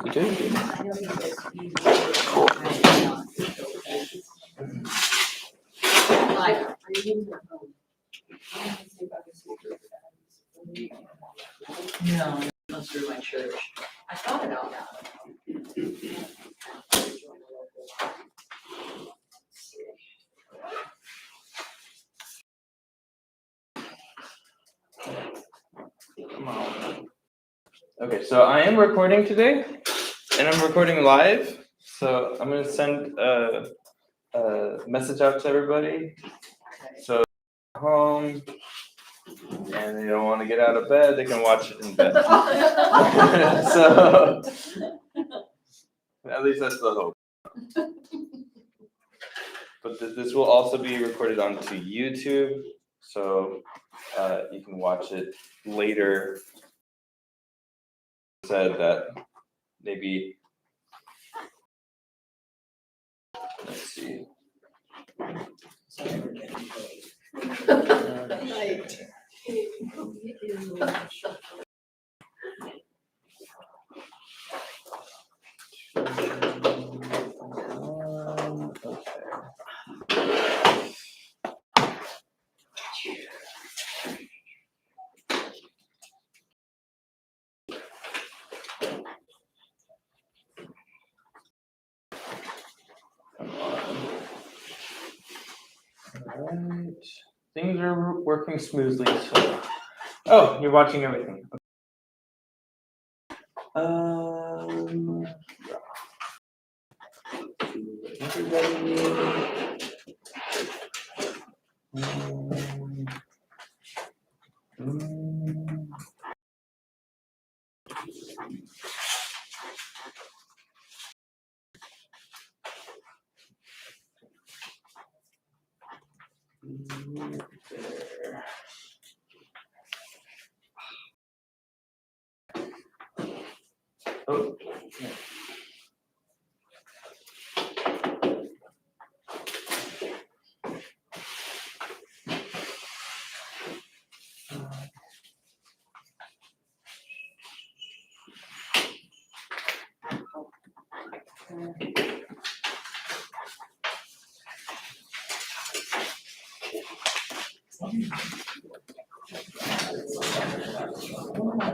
You do? Cool. No, it comes through my church. I thought about that. Come on. Okay, so I am recording today, and I'm recording live. So I'm gonna send a message out to everybody. So home, and they don't want to get out of bed, they can watch it in bed. So at least that's the hope. But this will also be recorded onto YouTube, so you can watch it later. Said that maybe, let's see. Alright, things are working smoothly, so. Oh, you're watching everything. Oh.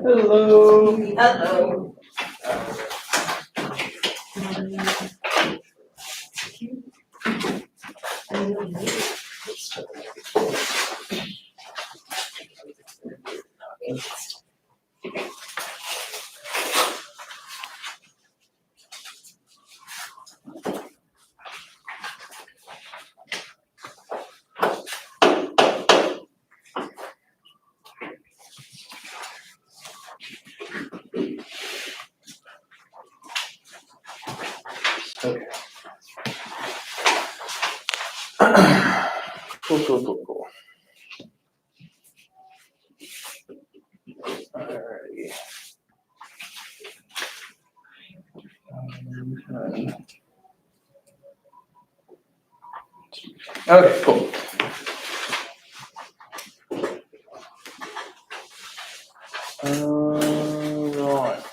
Hello. Hello. Okay. Cool. Alrighty. Okay, cool. Right.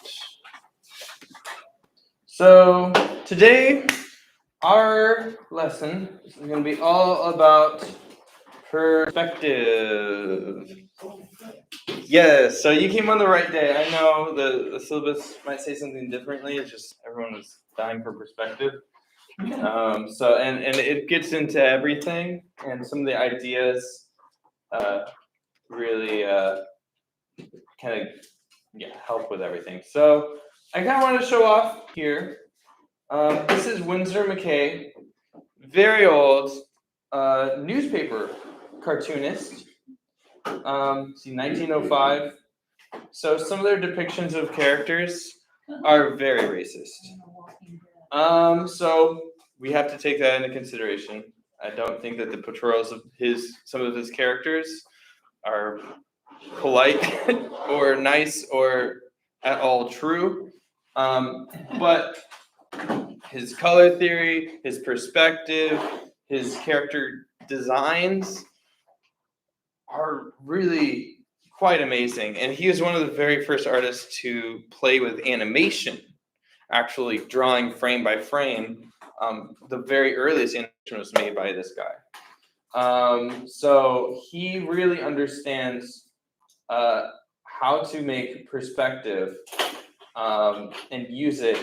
So today our lesson is going to be all about perspective. Yes, so you came on the right day. I know the syllabus might say something differently. It's just everyone was dying for perspective. So it gets into everything, and some of the ideas really kind of help with everything. So I kind of want to show off here. This is Winsor McCay, very old newspaper cartoonist. See, 1905. So some of their depictions of characters are very racist. So we have to take that into consideration. I don't think that the portrayals of some of his characters are polite or nice or at all true. But his color theory, his perspective, his character designs are really quite amazing. And he was one of the very first artists to play with animation actually drawing frame by frame. The very earliest animation was made by this guy. So he really understands how to make perspective and use it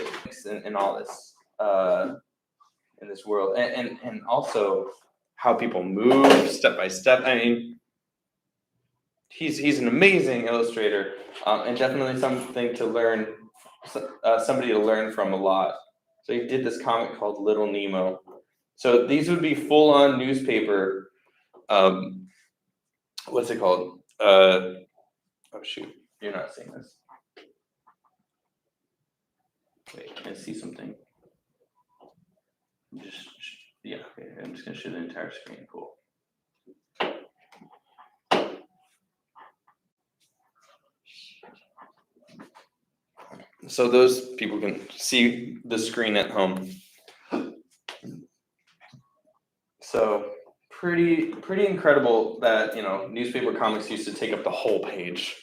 in all this in this world, and also how people move step by step. I mean, he's an amazing illustrator, and definitely something to learn, somebody to learn from a lot. So he did this comic called Little Nemo. So these would be full-on newspaper. What's it called? Oh shoot, you're not seeing this. Wait, I see something. Yeah, okay, I'm just gonna show the entire screen. Cool. So those people can see the screen at home. So pretty incredible that, you know, newspaper comics used to take up the whole page,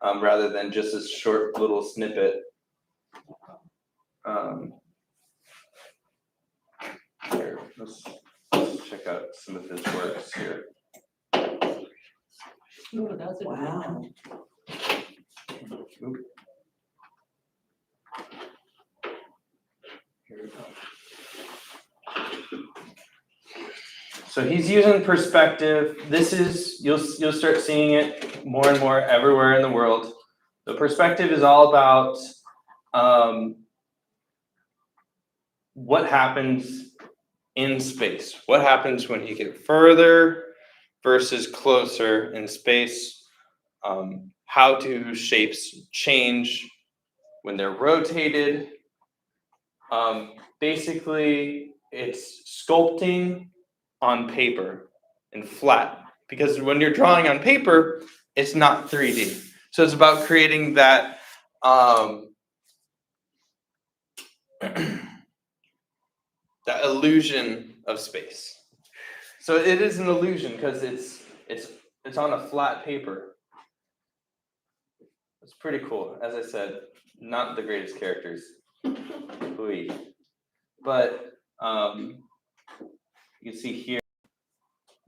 rather than just a short little snippet. Here, let's check out some of his works here. Ooh, that's a Wow. Oop. Here we go. So he's using perspective. This is, you'll start seeing it more and more everywhere in the world. The perspective is all about what happens in space. What happens when you get further versus closer in space? How do shapes change when they're rotated? Basically, it's sculpting on paper and flat, because when you're drawing on paper, it's not 3D. So it's about creating that that illusion of space. So it is an illusion because it's on a flat paper. It's pretty cool. As I said, not the greatest characters. Ooh. But you can see here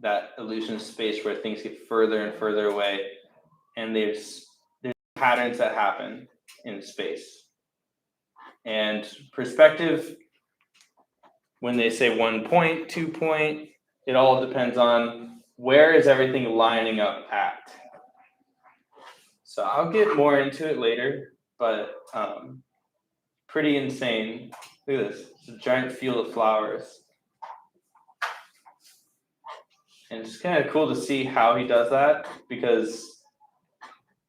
that illusion of space where things get further and further away, and there's patterns that happen in space. And perspective, when they say 1 point, 2 point, it all depends on where is everything lining up at. So I'll get more into it later, but pretty insane. Look at this, it's a giant field of flowers. And it's kind of cool to see how he does that, because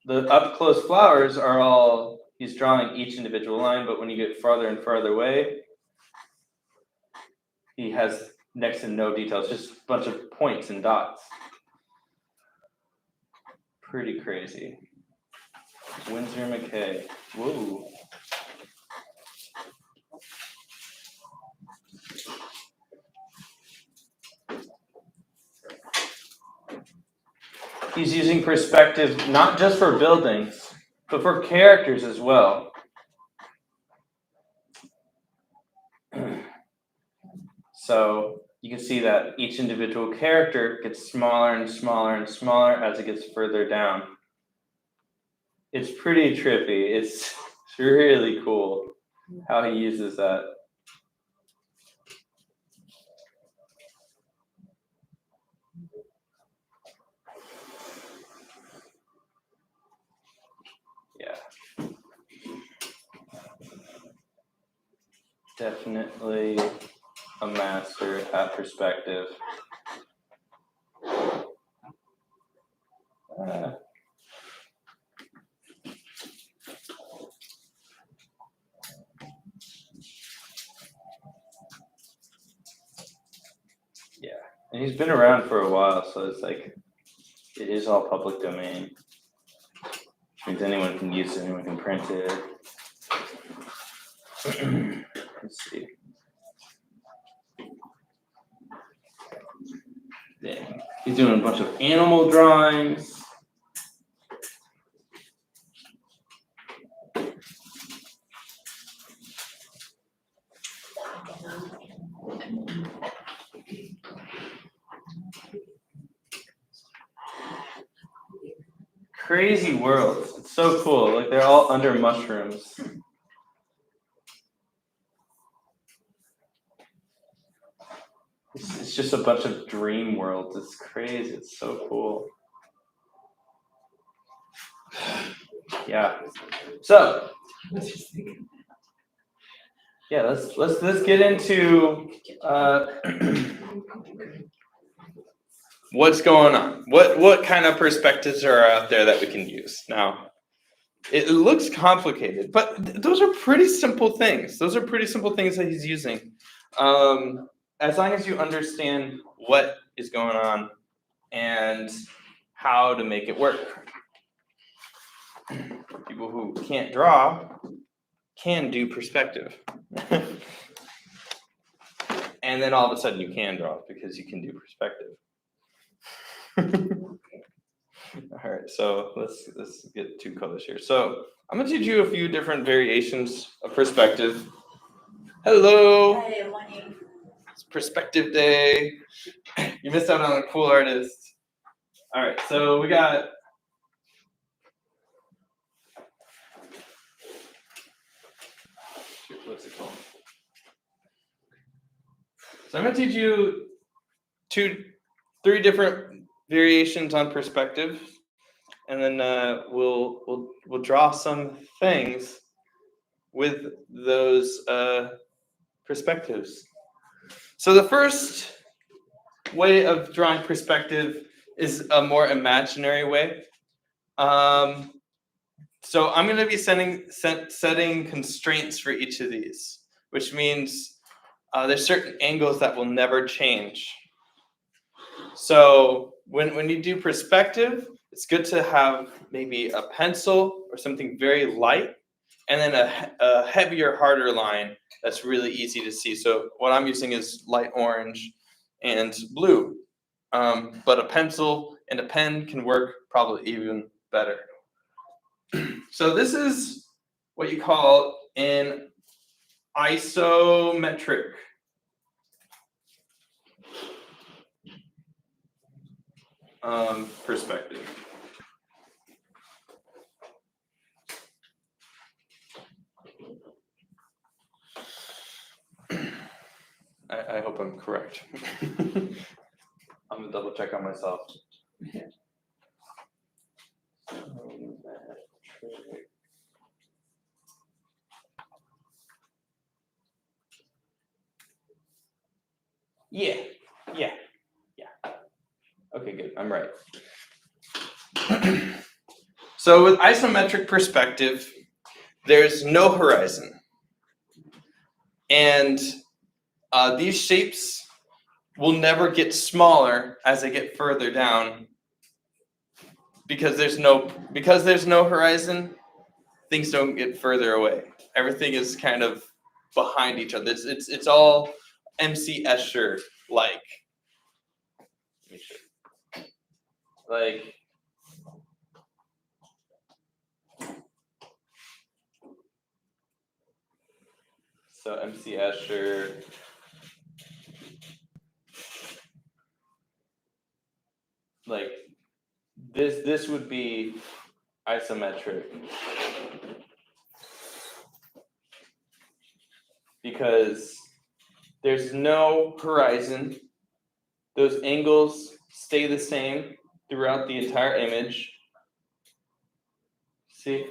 the up close flowers are all, he's drawing each individual line, but when you get farther and farther away, he has next to no details, just a bunch of points and dots. Pretty crazy. Winsor McKay. Whoa. He's using perspective not just for buildings, but for characters as well. So you can see that each individual character gets smaller and smaller and smaller as it gets further down. It's pretty trippy. It's really cool how he uses that. Yeah. Definitely a master at perspective. Yeah, and he's been around for a while, so it's like, it is all public domain. Which means anyone can use it, anyone can print it. Let's see. Dang. He's doing a bunch of animal drawings. crazy worlds. It's so cool. Like they're all under mushrooms. It's just a bunch of dream worlds. It's crazy. It's so cool. Yeah. So yeah, let's get into what's going on. What kind of perspectives are out there that we can use now? It looks complicated, but those are pretty simple things. Those are pretty simple things that he's using. As long as you understand what is going on and how to make it work. People who can't draw can do perspective. And then all of a sudden you can draw because you can do perspective. All right, so let's get two colors here. So I'm gonna teach you a few different variations of perspective. Hello. Hey, morning. It's perspective day. You missed out on a cool artist. All right, so we got what's it called? So I'm gonna teach you three different variations on perspective, and then we'll draw some things with those perspectives. So the first way of drawing perspective is a more imaginary way. So I'm going to be setting constraints for each of these, which means there's certain angles that will never change. So when you do perspective, it's good to have maybe a pencil or something very light, and then a heavier, harder line that's really easy to see. So what I'm using is light orange and blue, but a pencil and a pen can work probably even better. So this is what you call an isometric. Perspective. I hope I'm correct. I'm gonna double check on myself. Yeah. Okay, good. I'm right. So with isometric perspective, there's no horizon. And these shapes will never get smaller as they get further down because there's no horizon, things don't get further away. Everything is kind of behind each other. It's all MC Escher like. Like so MC Escher. Like this would be isometric because there's no horizon. Those angles stay the same throughout the entire image. See?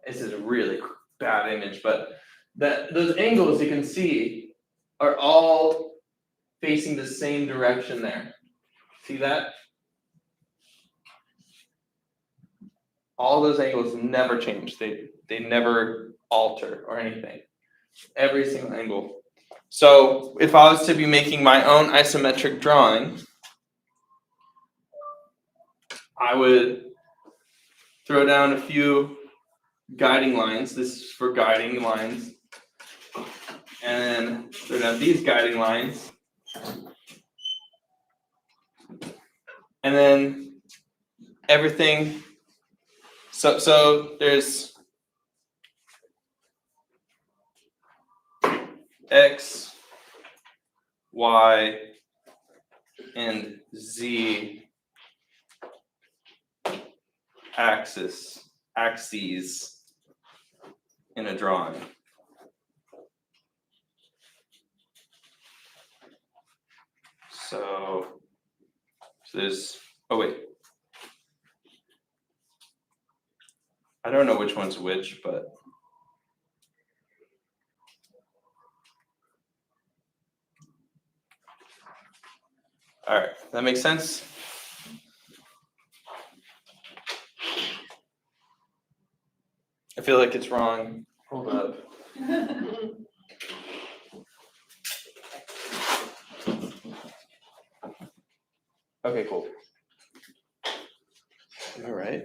This is a really bad image, but those angles you can see are all facing the same direction there. See that? All those angles never change. They never alter or anything. Every single angle. So if I was to be making my own isometric drawing, I would throw down a few guiding lines. This is for guiding lines. And then throw down these guiding lines. And then everything. So there's X, Y, and Z axes in a drawing. So there's, oh wait. I don't know which one's which, but all right, that makes sense? I feel like it's wrong. Hold up. Okay, cool. All right.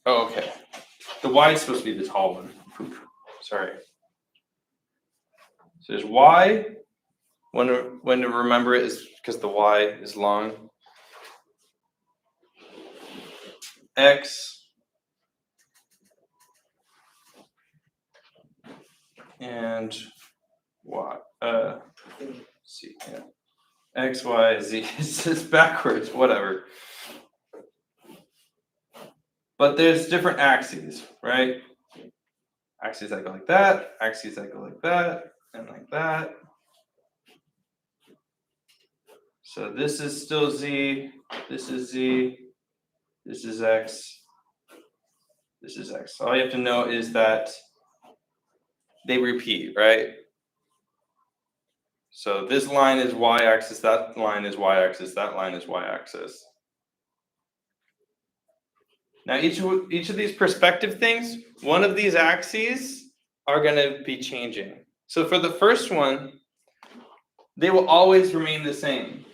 Oh, okay. The Y is supposed to be the tall one. Poop. Sorry. So there's Y. When to remember it is because the Y is long. X. And Y. C. Yeah. X, Y, Z. It's just backwards. Whatever. But there's different axes, right? Axes that go like that. Axes that go like that, and like that. So this is still Z. This is Z. This is X. This is X. All you have to know is that they repeat, right? So this line is y-axis, that line is y-axis, that line is y-axis. Now each of these perspective things, one of these axes are going to be changing. So for the first one, they will always remain the same.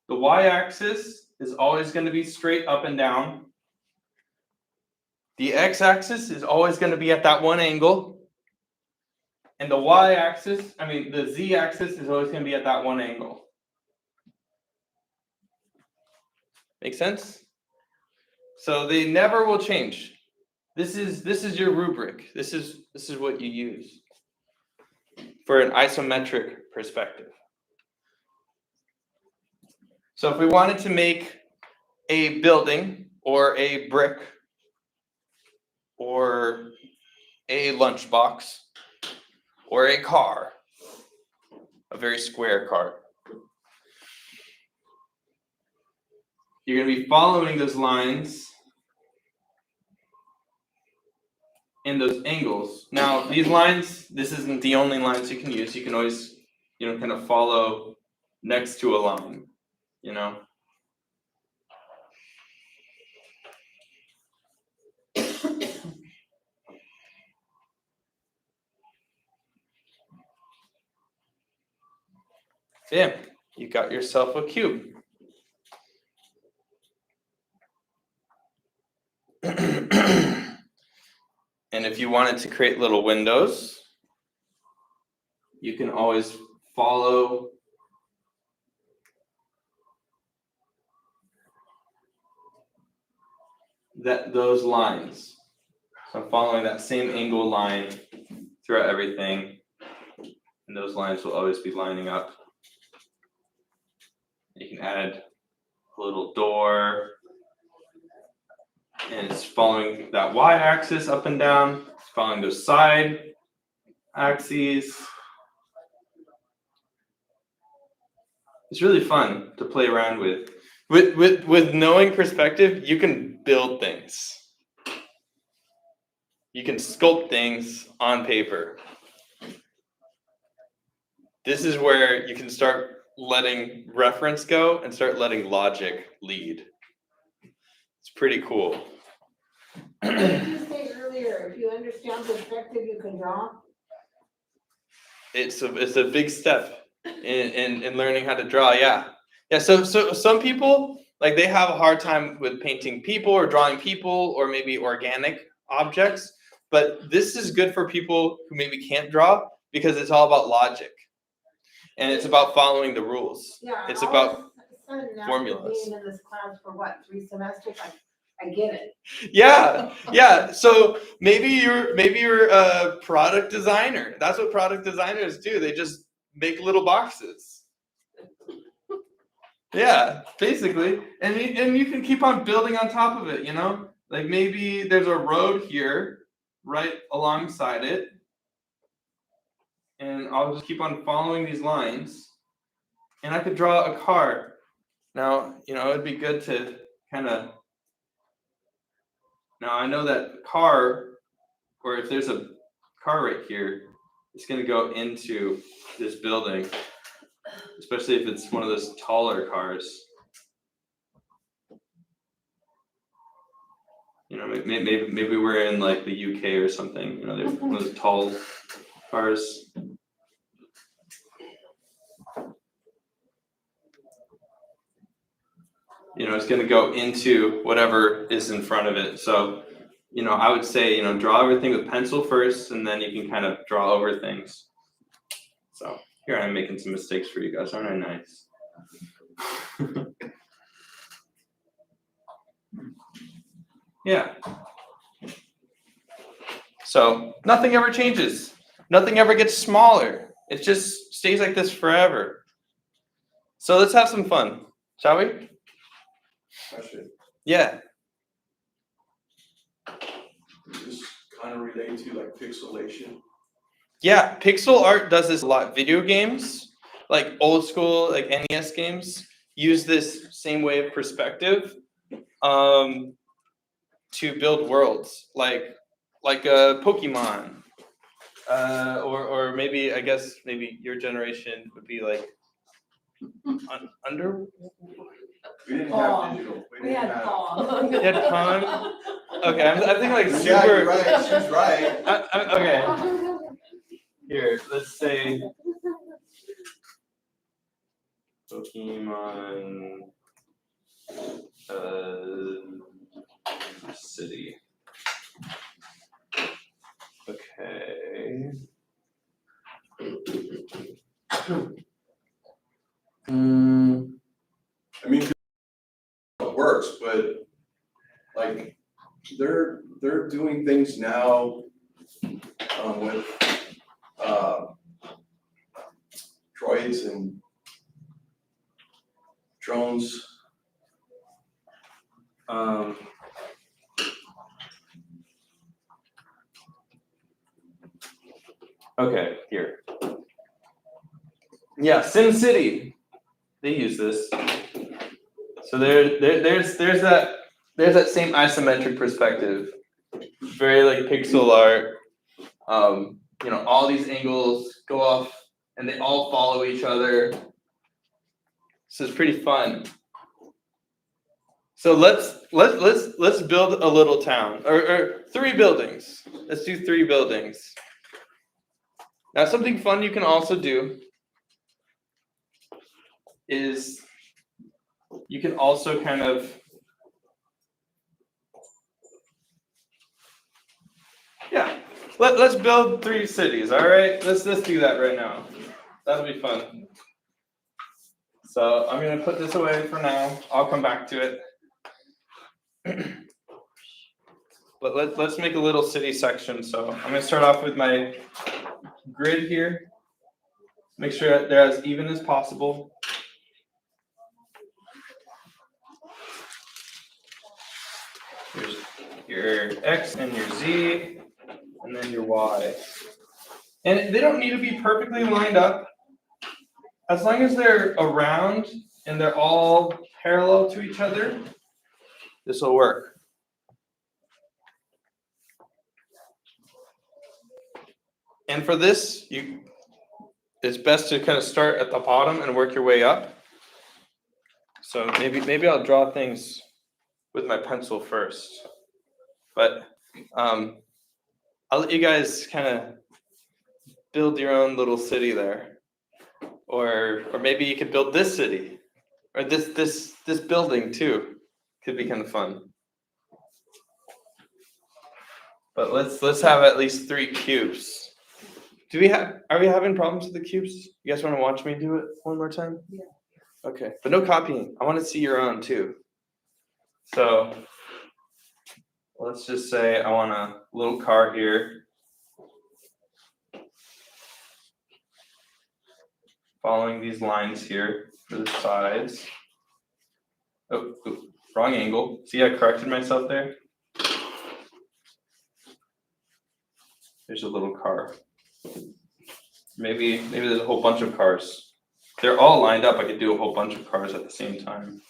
The y-axis is always going to be straight up and down. The x-axis is always going to be at that one angle. And the y-axis, the z-axis is always going to be at that one angle. Make sense? So they never will change. This is your rubric. This is what you use for an isometric perspective. So if we wanted to make a building or a brick or a lunchbox or a car, a very square car, you're going to be following those lines and those angles. Now, these lines, this isn't the only lines you can use. You can always, kind of follow next to a line, Bam, you got yourself a cube. And if you wanted to create little windows, you can always follow those lines. So I'm following that same angle line throughout everything, and those lines will always be lining up. You can add a little door, and it's following that y-axis up and down. It's following those side axes. It's really fun to play around with. With knowing perspective, you can build things. You can sculpt things on paper. This is where you can start letting reference go and start letting logic lead. It's pretty cool. Did you say earlier, if you understand perspective, you can draw? It's a big step in learning how to draw. Yeah. So some people, like, they have a hard time with painting people or drawing people or maybe organic objects. But this is good for people who maybe can't draw because it's all about logic. And it's about following the rules. Yeah. It's about now formulas. Being in this class for what, 3 semesters? I get it. Yeah. So maybe you're a product designer. That's what product designers do. They just make little boxes. Yeah, basically, and you can keep on building on top of it. You know, like maybe there's a road here, right alongside it, and I'll just keep on following these lines, and I could draw a car. Now, you know, it'd be good to kind of. Now I know that car, or if there's a car right here, it's going to go into this building, especially if it's one of those taller cars. You know, maybe we're in like the UK or something. You know, they're one of those tall cars. You know, it's going to go into whatever is in front of it. So, you know, I would say, you know, draw everything with pencil first, and then you can kind of draw over things. So here I'm making some mistakes for you guys. Aren't I nice? Yeah. So nothing ever changes. Nothing ever gets smaller. It just stays like this forever. So let's have some fun, shall we? Question. Yeah. Does this kind of relate to like pixelation? Yeah, pixel art does this a lot. Video games, like old school, like NES games, use this same way of perspective to build worlds, like a Pokemon, or maybe I guess maybe your generation would be like under. We didn't Pong. have digital. We had Pong. You had Pong? Okay, I'm thinking like super. Yeah, you're right, she's right. Okay, here, let's say Pokemon City. Okay. I mean, it works, but like they're doing things now with droids and drones. Okay, here. Yeah, SimCity. They use this. So there's that same isometric perspective. Very like pixel art. You know, all these angles go off and they all follow each other. So it's pretty fun. So let's build a little town or 3 buildings. Let's do 3 buildings. Now something fun you can also do is you can also kind of let's build 3 cities, all right? Let's do that right now. That'll be fun. So I'm gonna put this away for now. I'll come back to it. But let's make a little city section. So I'm gonna start off with my grid here. Make sure they're as even as possible. Here's your X and your Z, and then your Y. And they don't need to be perfectly lined up. As long as they're around and they're all parallel to each other, this will work. And for this, it's best to kind of start at the bottom and work your way up. So maybe I'll draw things with my pencil first. But I'll let you guys kind of build your own little city there. Or maybe you could build this city. Or this building too. Could be kind of fun. But let's have at least 3 cubes. Are we having problems with the cubes? You guys want to watch me do it one more time? Yeah. Okay, but no copying. I want to see your own too. So let's just say I want a little car here. following these lines here for the sides. Oh, wrong angle. See, I corrected myself there. There's a little car. Maybe there's a whole bunch of cars. They're all lined up. I could do a whole bunch of cars at the same time.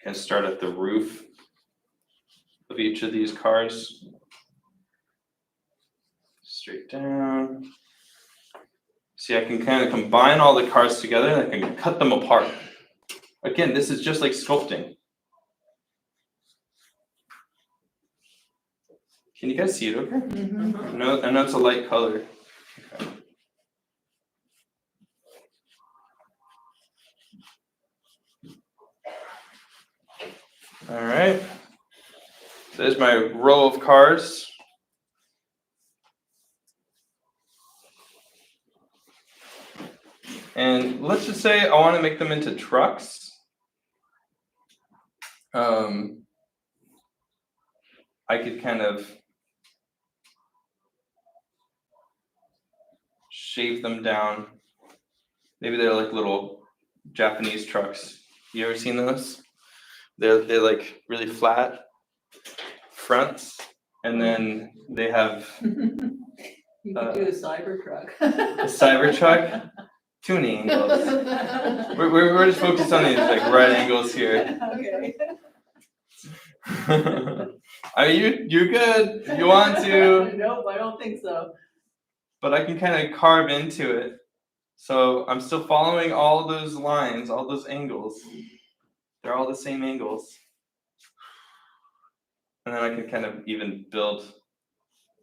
Can start at the roof of each of these cars. Straight down. See, I can kind of combine all the cars together and I can cut them apart. Again, this is just like sculpting. Can you guys see it okay? Mhm. I know it's a light color. Okay. All right. So there's my row of cars. And let's just say I want to make them into trucks. I could kind of shave them down. Maybe they're like little Japanese trucks. You ever seen those? They're like really flat fronts, and then they have You could do a Cybertruck. a Cybertruck. Tuning angles. We're just focused on these like right angles here. Okay. Are you're good? You want to? Nope, I don't think so. But I can kind of carve into it. So I'm still following all those lines, all those angles. They're all the same angles. And then I can kind of even build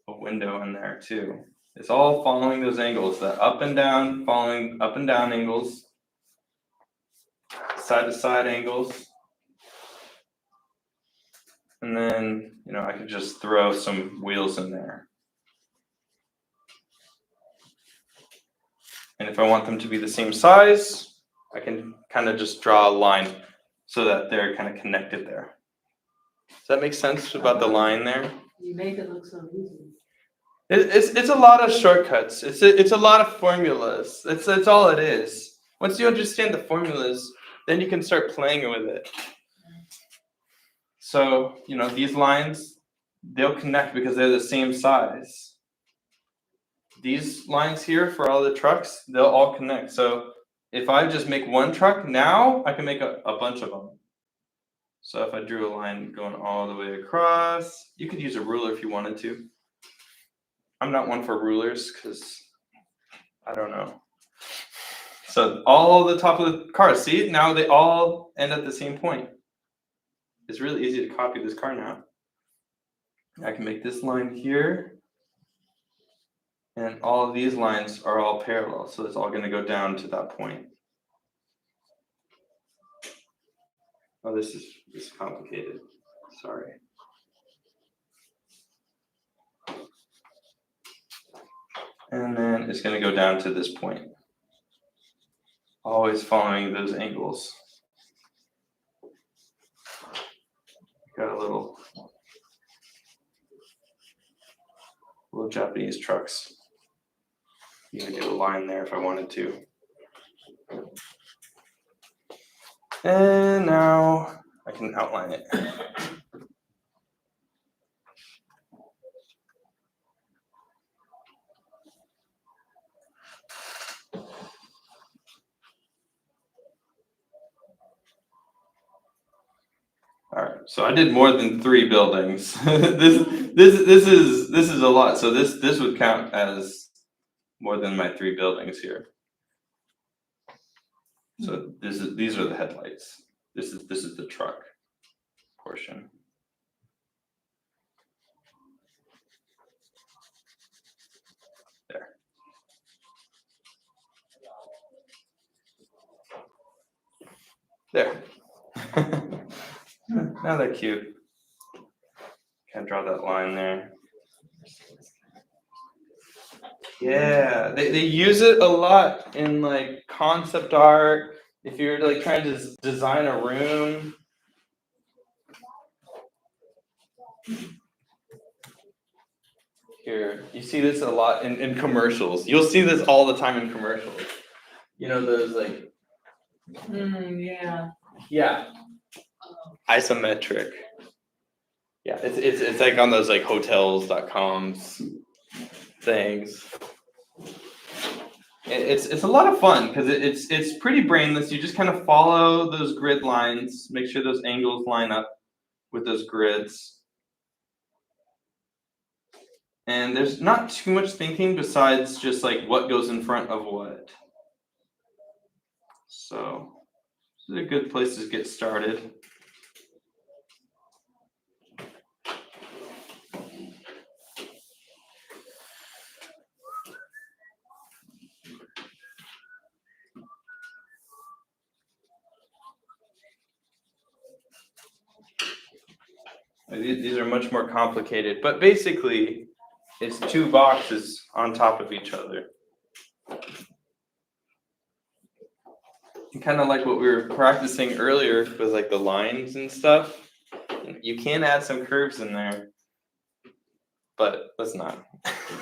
a window in there too. It's all following those angles, that up and down, following up and down angles, side to side angles. And then, I could just throw some wheels in there. And if I want them to be the same size, I can kind of just draw a line so that they're kind of connected there. Does that make sense about the line there? You make it look so easy. It's a lot of shortcuts. It's a lot of formulas. That's all it is. Once you understand the formulas, then you can start playing with it. So, these lines, they'll connect because they're the same size. These lines here for all the trucks, they'll all connect. So if I just make one truck, now I can make a bunch of them. So if I drew a line going all the way across, you could use a ruler if you wanted to. I'm not one for rulers because I don't know. So all the top of the car, see, now they all end at the same point. It's really easy to copy this car now. I can make this line here. And all of these lines are all parallel, so it's all going to go down to that point. Oh, this is complicated. Sorry. And then it's going to go down to this point. Always following those angles. Got a little Japanese trucks. Even get a line there if I wanted to. And now I can outline it. All right, so I did more than 3 buildings. this is a lot. So this would count as more than my 3 buildings here. So these are the headlights. This is the truck portion. There. There. Now they're cute. Can't draw that line there. Yeah, they use it a lot in like concept art. If you're like trying to design a room, Here, you see this a lot in commercials. You'll see this all the time in commercials. You know those like, Yeah. yeah, isometric. Yeah, it's like on those like hotels.coms things. It's a lot of fun because it's pretty brainless. You just kind of follow those grid lines, make sure those angles line up with those grids. And there's not too much thinking besides just like what goes in front of what. So this is a good place to get started. These are much more complicated, but basically it's two boxes on top of each other. Kind of like what we were practicing earlier with like the lines and stuff. You can add some curves in there, but let's not.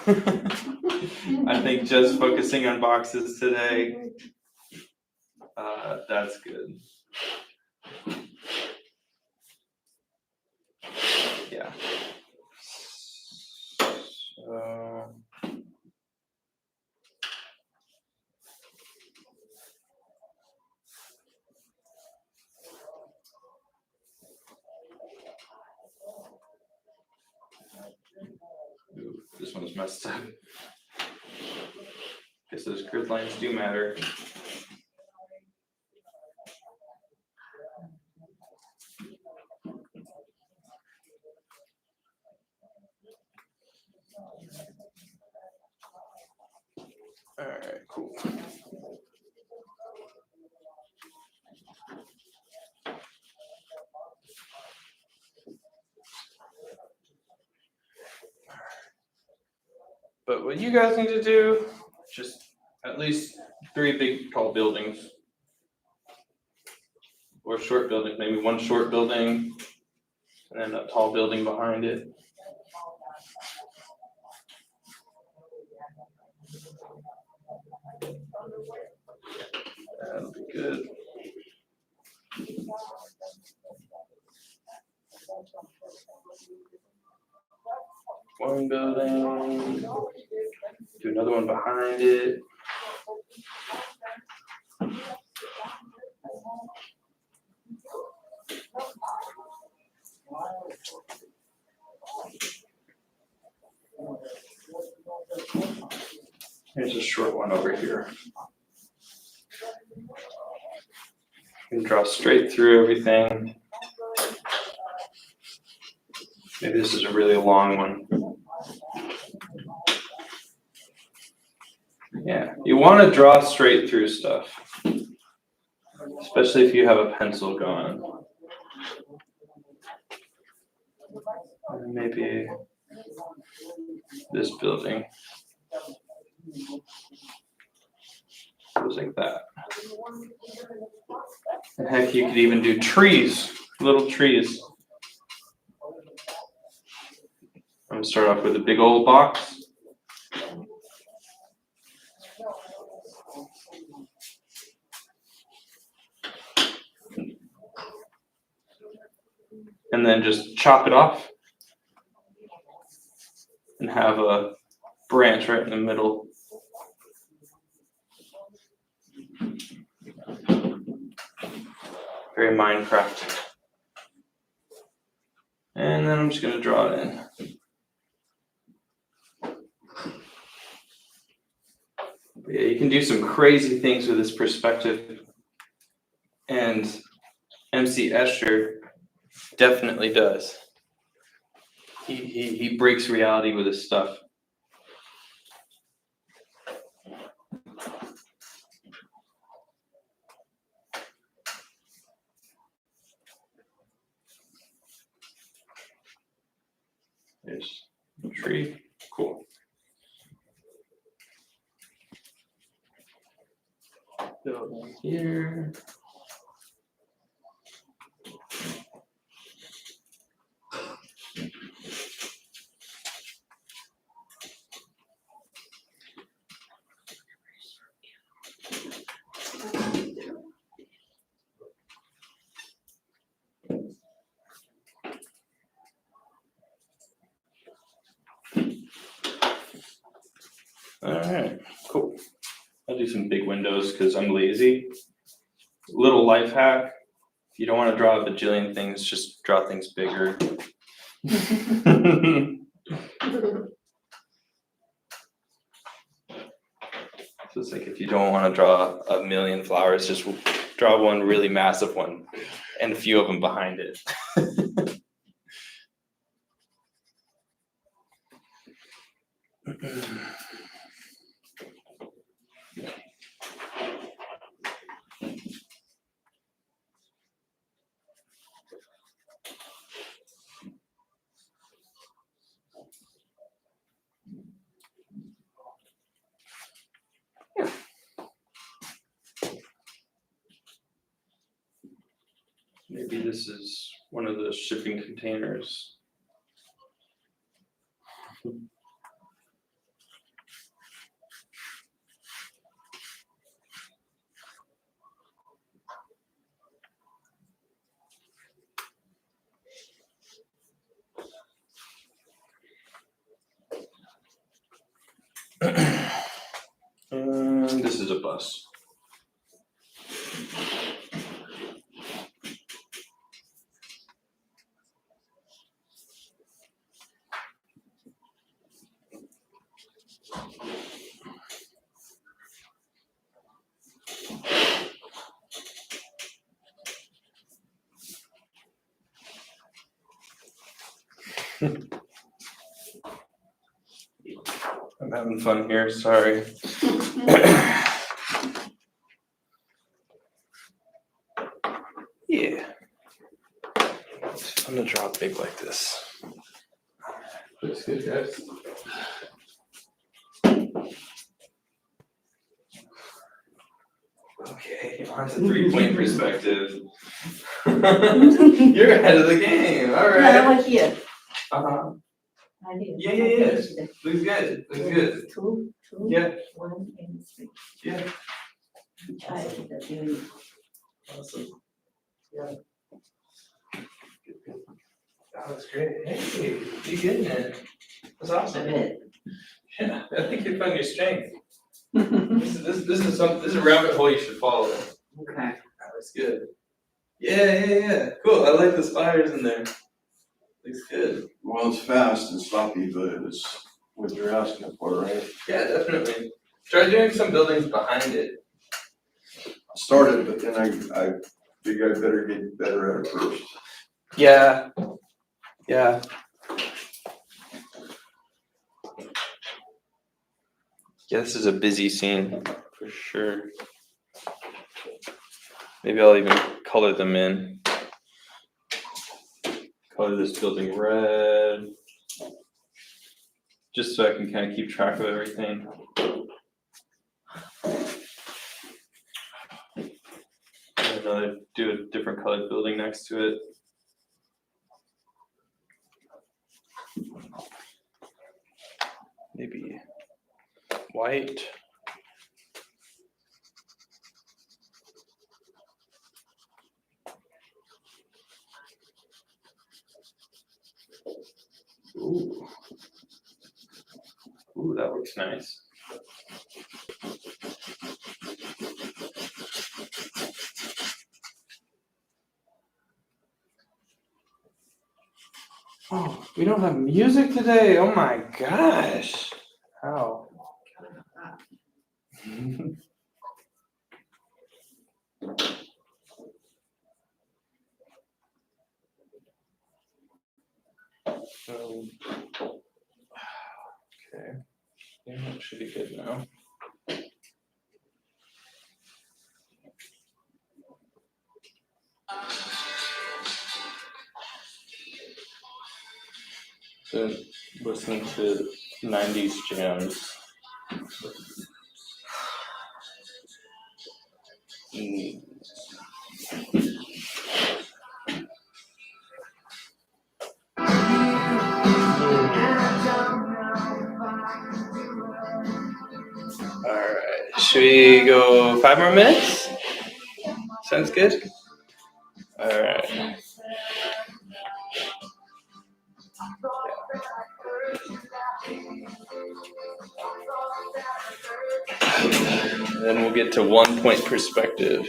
I think just focusing on boxes today, that's good. Yeah. So, ooh, this one's messed up. Guess those grid lines do matter. All right, cool. But what you guys need to do, just at least 3 big tall buildings. Or short buildings, maybe one short building and then a tall building behind it. That'll be good. One building, do another one behind it. Here's a short one over here. You can draw straight through everything. Maybe this is a really long one. Yeah, you want to draw straight through stuff, especially if you have a pencil going. And maybe this building goes like that. And heck, you could even do trees, little trees. I'm gonna start off with a big old box. And then just chop it off and have a branch right in the middle. Very Minecraft. And then I'm just gonna draw it in. But yeah, you can do some crazy things with this perspective. And MC Escher definitely does. He breaks reality with his stuff. There's a tree. Cool. Building here. All right, cool. I'll do some big windows because I'm lazy. Little life hack: if you don't want to draw a bajillion things, just draw things bigger. So it's like if you don't want to draw a million flowers, just draw one really massive one and a few of them behind it. Maybe this is one of the shipping containers. And this is a bus. I'm having fun here, sorry. Yeah. It's fun to draw big like this. Looks good, guys. Okay, on to 3-point perspective. You're ahead of the game, all right. No, here. Uh-huh. Right here. Yeah. Looks good, looks good. Two, Yeah. 1 and 3. Yeah. I did that very Awesome. Yeah. Good. That was great. Hey, you getting it? That's a awesome. bit. Yeah, I think you found your strength. This is a rabbit hole you should follow. Okay. That was good. Yeah. Cool. I like the spires in there. Looks good. Well, it's fast and sloppy, but it's what you're asking for, right? Yeah, definitely. Try doing some buildings behind it. I started, but then I figured I better get better at it first. Yeah. Yeah, this is a busy scene for sure. Maybe I'll even color them in. Color this building red. Just so I can kind of keep track of everything. And do a different colored building next to it. Maybe white. Ooh, that looks nice. Oh, we don't have music today. Oh my gosh. How? Okay. Yeah, that should be good now. So listening to 90s jams. All right, should we go 5 more minutes? Sounds good. All right. And then we'll get to 1 point perspective.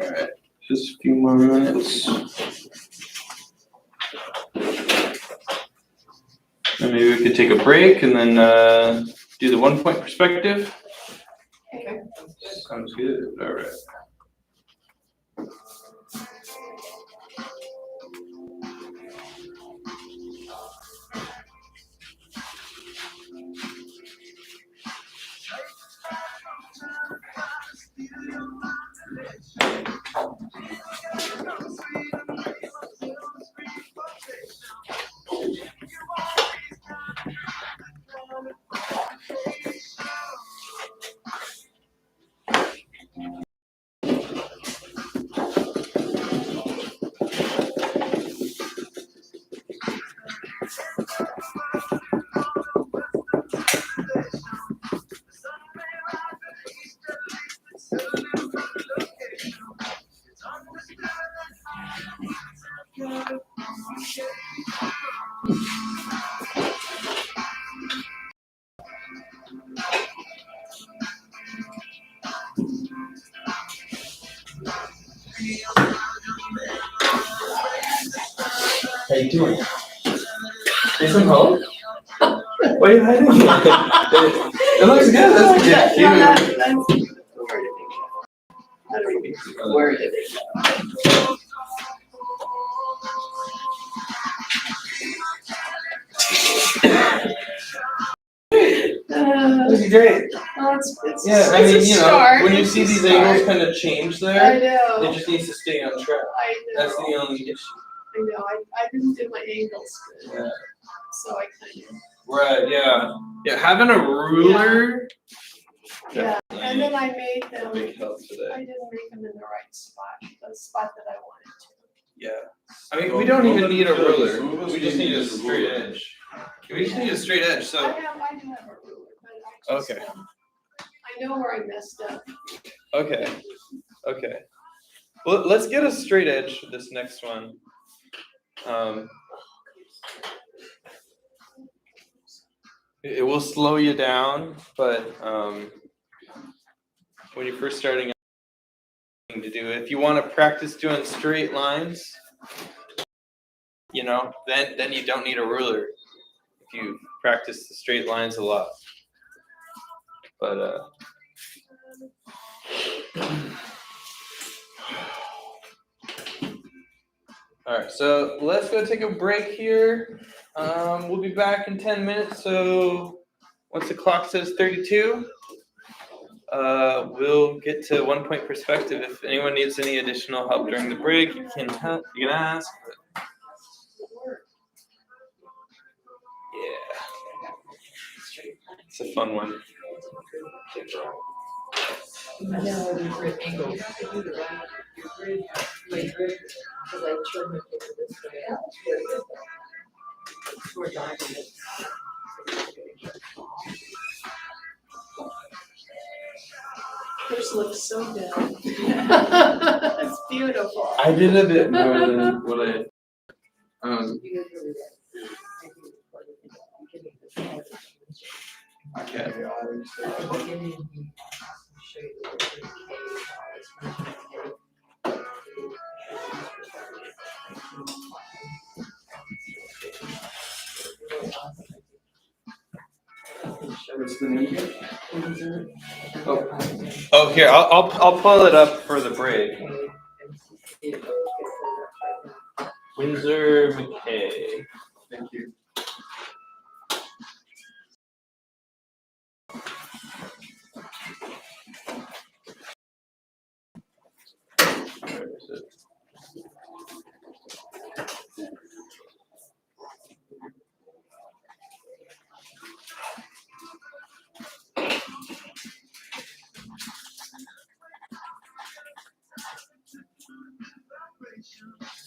All right, just a few more minutes. And maybe we could take a break and then do the 1 point perspective. Okay. Sounds good. All right. How you doing? Need some help? What are you hiding? It looks good. That's cute. No, that's where did it go? This is great. Well, it's Yeah, I it's mean, a you know, start, when you it's see a these start. angles kind of change I there, know. it just needs to stay on track. I know. That's the only issue. I know. I didn't do my angles good, Yeah. so I kind of. Right, yeah. Yeah, having a ruler Yeah, and then I made A them, big help I today. didn't make them in the right spot, the spot that I wanted to. Yeah. I mean, we don't even need a ruler. Some of us We just need a use straight ruler. edge. We just need a straight edge, I so. do have a ruler, but I just, Okay. I know where I messed up. Okay, okay. Well, let's get a straight edge for this next one. It will slow you down, but when you're first starting out, to do if you want to practice doing straight lines, you know, then you don't need a ruler if you practice the straight lines a lot. But all right, so let's go take a break here. We'll be back in 10 minutes. So once the clock says 32, we'll get to 1 point perspective. If anyone needs any additional help during the break, you can ask. But yeah, it's a fun one. No, different angle. You have to do the right, your grid, my grid, because I turned the paper this way. That's very good though. It's more documents. Yours looks so good. It's beautiful. I did a bit more than what I. You guys really did. I do it for you. I'm giving this all the I can't. I'm beginning to show you the different K's, how it's measured. Really awesome. What's the name again? Oh, here I'll pull it up for the break. Windsor McKay. Thank you. Where is it?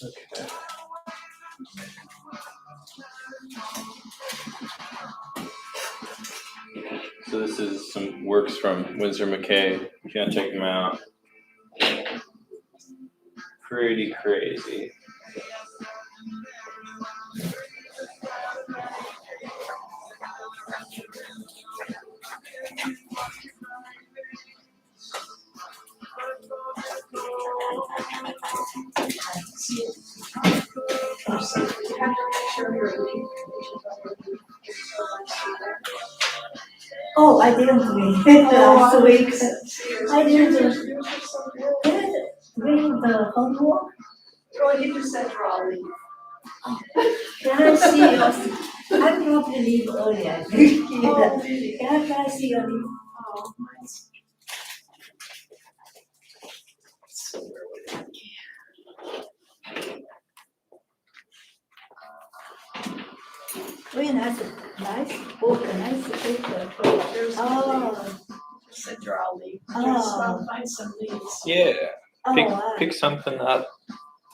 Okay. So this is some works from Windsor McKay. You can check them out. Pretty crazy. Oh, I didn't read last week. I didn't read the homework. Oh, you just said draw leaf. Can I see your, I probably leave early, I think. Oh, really? Can I see your leave? Oh, mine's. So where would it be? Very nice book, nice paper. There's a leaf. Oh, Said draw leaf. Oh. Just find some leaves. Yeah. Pick wow. pick something up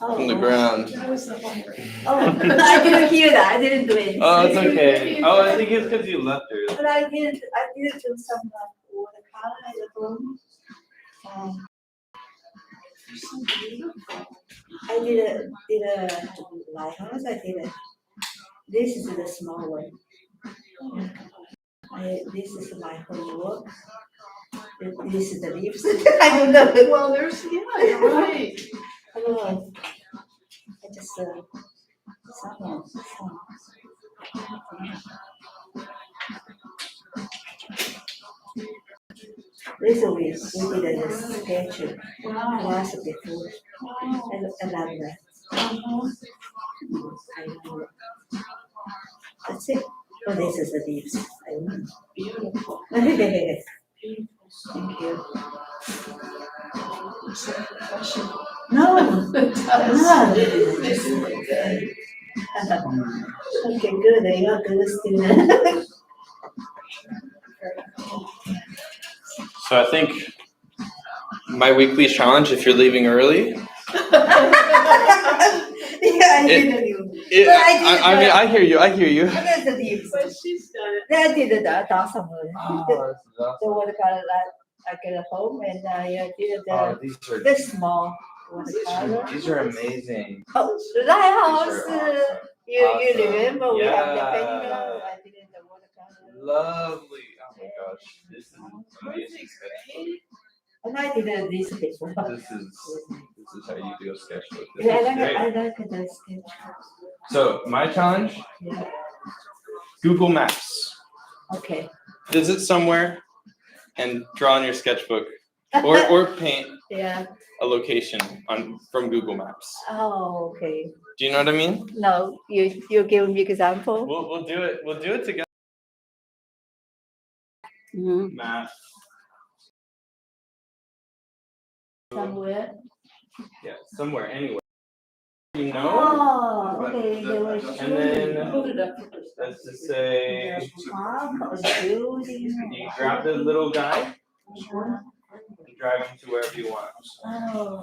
Oh, from the ground. That was the homework. Oh, I didn't hear that, I didn't do it. Oh, it's okay. Oh, I think it's because you left her. But I did do some watercolor at the home. I did a lighthouse, I did a, this is the small one. This is my homework. This is the leaves. I don't know. Well, there's, yeah, you're right. Oh, I just, some. This we did a sketch Wow. class before. Wow. I love that. Uh-huh. I know. That's it. Oh, this is the leaves. I don't know. Beautiful. Thank Beautiful. you. You're so professional. No. It does. Ah, It's really good. Okay, good. You're a good student. So I think my weekly challenge, if you're leaving early, Yeah, I didn't do. it, But I did I mean, that. I hear you. I hear you. I did the deep. But she's done it. I did that awesome. Oh, The watercolor that I get home and I did these are the small watercolor. these are amazing. Oh, lighthouse. These are awesome. You Awesome. remember we have the Yeah. painting? I did the watercolor. Lovely. Oh my gosh, this is amazing. And I did this before. This is how you do a sketchbook. This Yeah, is great. I like the sketch. So my challenge: Yeah. Google Maps. Okay. Visit somewhere and draw on your sketchbook, or paint Yeah. a location from Google Maps. Oh, okay. Do you know what I mean? No, you give me example. We'll do it. We'll do it together. Mhm. Map. Somewhere. Yeah, somewhere, anywhere. You know. Oh, okay. They were And then Hold it up. let's just say the park or the building. you grab the little guy and drive him to wherever you want. Oh.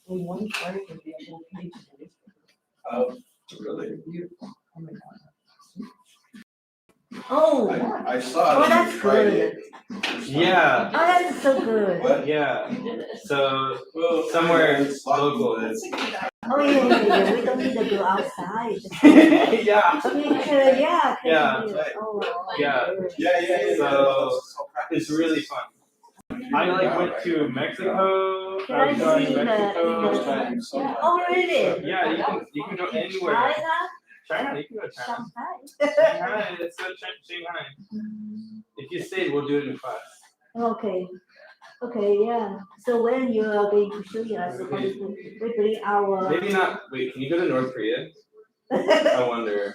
In one part of the whole page. Oh, really? Oh. I saw Oh, it. that's You tried it. Yeah. Oh, that's so good. What? Yeah. So somewhere local. Oh, yeah. We don't need to go outside. Yeah. We could, yeah. Yeah. Oh, Yeah. Yeah. So it's really fun. I went to Mexico. Can I was going see to in Mexico. Oh, really? Yeah, you can go anywhere. China? China, you can go to China. Shanghai? Shanghai, let's go to Shanghai. If you stayed, we'll do it in class. Okay. Okay, yeah. So when you are going to show us, we bring our. Maybe not. Wait, can you go to North Korea? I wonder.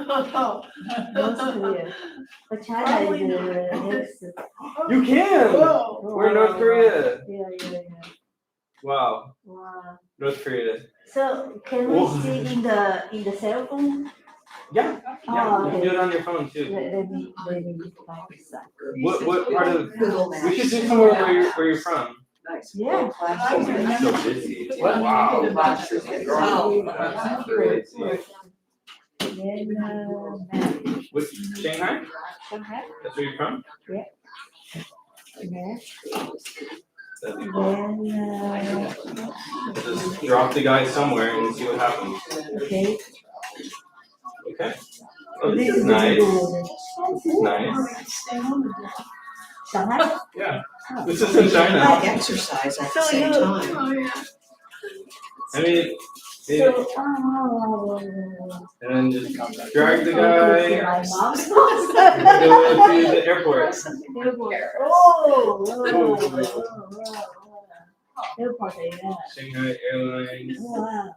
North Korea. But China is next. You can. We're in North Korea. Yeah. Wow, Wow. North Korea. So can we Whoa. see in the cell phone? Yeah, Oh, you can do it on your phone too. Let me find this out. What part of? Google Maps. We should do somewhere where you're from. Nice. Yeah. Oh, it's so busy. Wow. Wow. Crazy. Then, What, Shanghai? Shanghai. That's where you're from? Yeah. That'd be cool. Then, Just drop the guy somewhere and see what happens. okay. Okay. Oh, this is nice. This is nice. Shanghai? Yeah. This is in China. Exercise at the So same you- time. I mean, So, and then just drag the guy, my mom's house. go to the airport. Airport, yeah. Shanghai Airlines. Wow.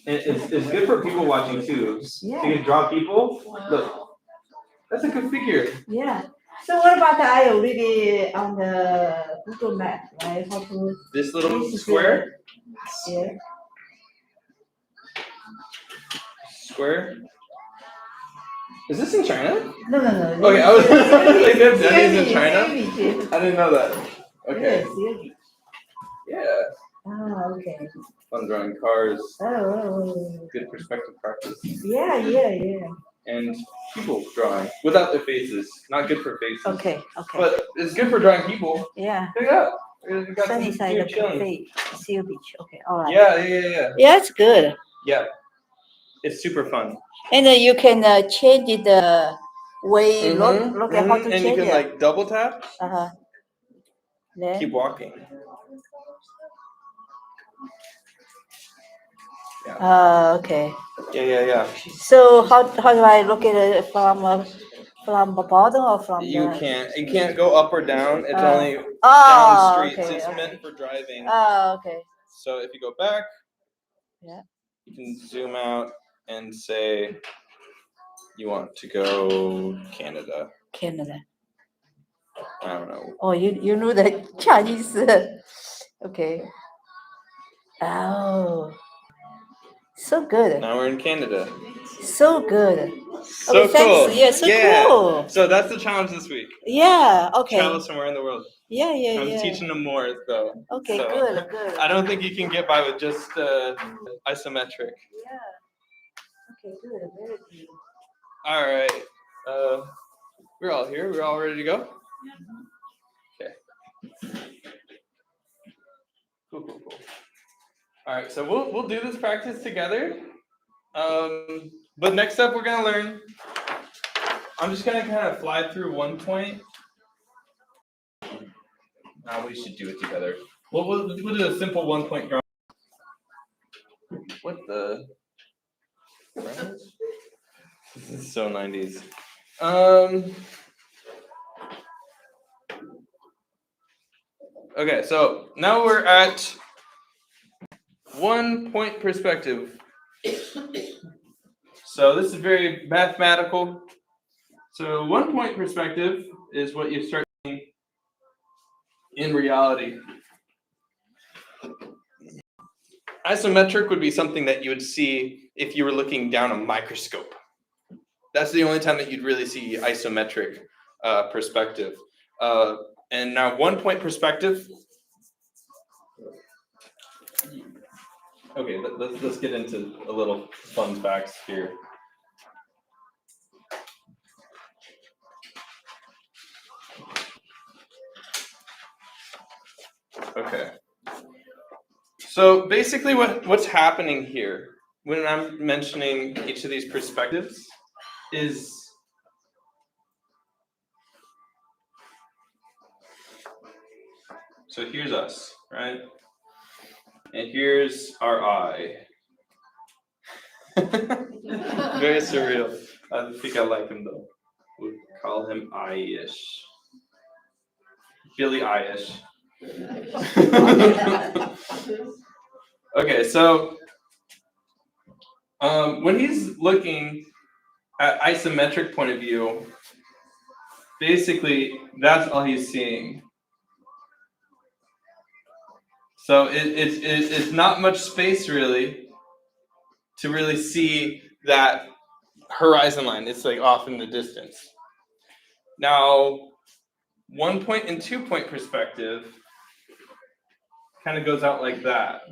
And it's good for people watching too. So Yeah. you can draw people. Look, that's a good figure. Yeah. So what about I already on the Google Map, right? How to, This little This is square. yeah. Square. Is this in China? No. Okay, I was like, that's in China. China? I didn't know that. Okay. Yes, Yeah. oh, okay. Fun drawing cars. Oh. Good perspective practice. Yeah. And people drawing without their faces. Not good for faces. Okay. But it's good for drawing people. Yeah. Check it out. We got some Sunny side here of chilling. cafe, Seal Beach. Okay, all right. Yeah. Yeah, it's good. Yeah. It's super fun. And you can change it the way look at how to And you change can it. like double tap, Uh-huh. Then, keep walking. okay. Yeah. So how do I look at it from the bottom or from You the? can't go up or down. It's only down Oh, streets. okay. It's Okay. meant for driving. Oh, okay. So if you go back, Yeah. you can zoom out and say you want to go Canada. Canada. I don't know. Oh, you know the Chinese. Okay. Oh. So good. Now we're in Canada. So good. So Okay, thanks. cool. Yeah, so cool. So that's the challenge this week. Yeah, okay. Travel somewhere in the world. Yeah, yeah, I'm yeah. teaching them more though. Okay, so good, good. I don't think you can get by with just isometric. Yeah. Okay, good, very good. All right. We're all here. We're all ready to go. Okay. Cool. All right. So we'll do this practice together. But next up, we're gonna learn. I'm just gonna kind of fly through one point. We should do it together. We'll do a simple 1 point drawing. What the? This is so 90s. Okay, so now we're at 1 point perspective. So this is very mathematical. So 1 point perspective is what you start seeing in reality. Isometric would be something that you would see if you were looking down a microscope. That's the only time that you'd really see isometric perspective. And now 1 point perspective. Okay, let's get into a little fun facts here. Okay. So basically what's happening here when I'm mentioning each of these perspectives is so here's us, right? And here's our eye. Very surreal. I think I like him though. We'll call him Eye-ish. Billy Eye-ish. Okay, so when he's looking at isometric point of view, basically that's all he's seeing. So it's not much space really to really see that horizon line. It's like off in the distance. Now, 1 point and 2 point perspective kind of goes out like that.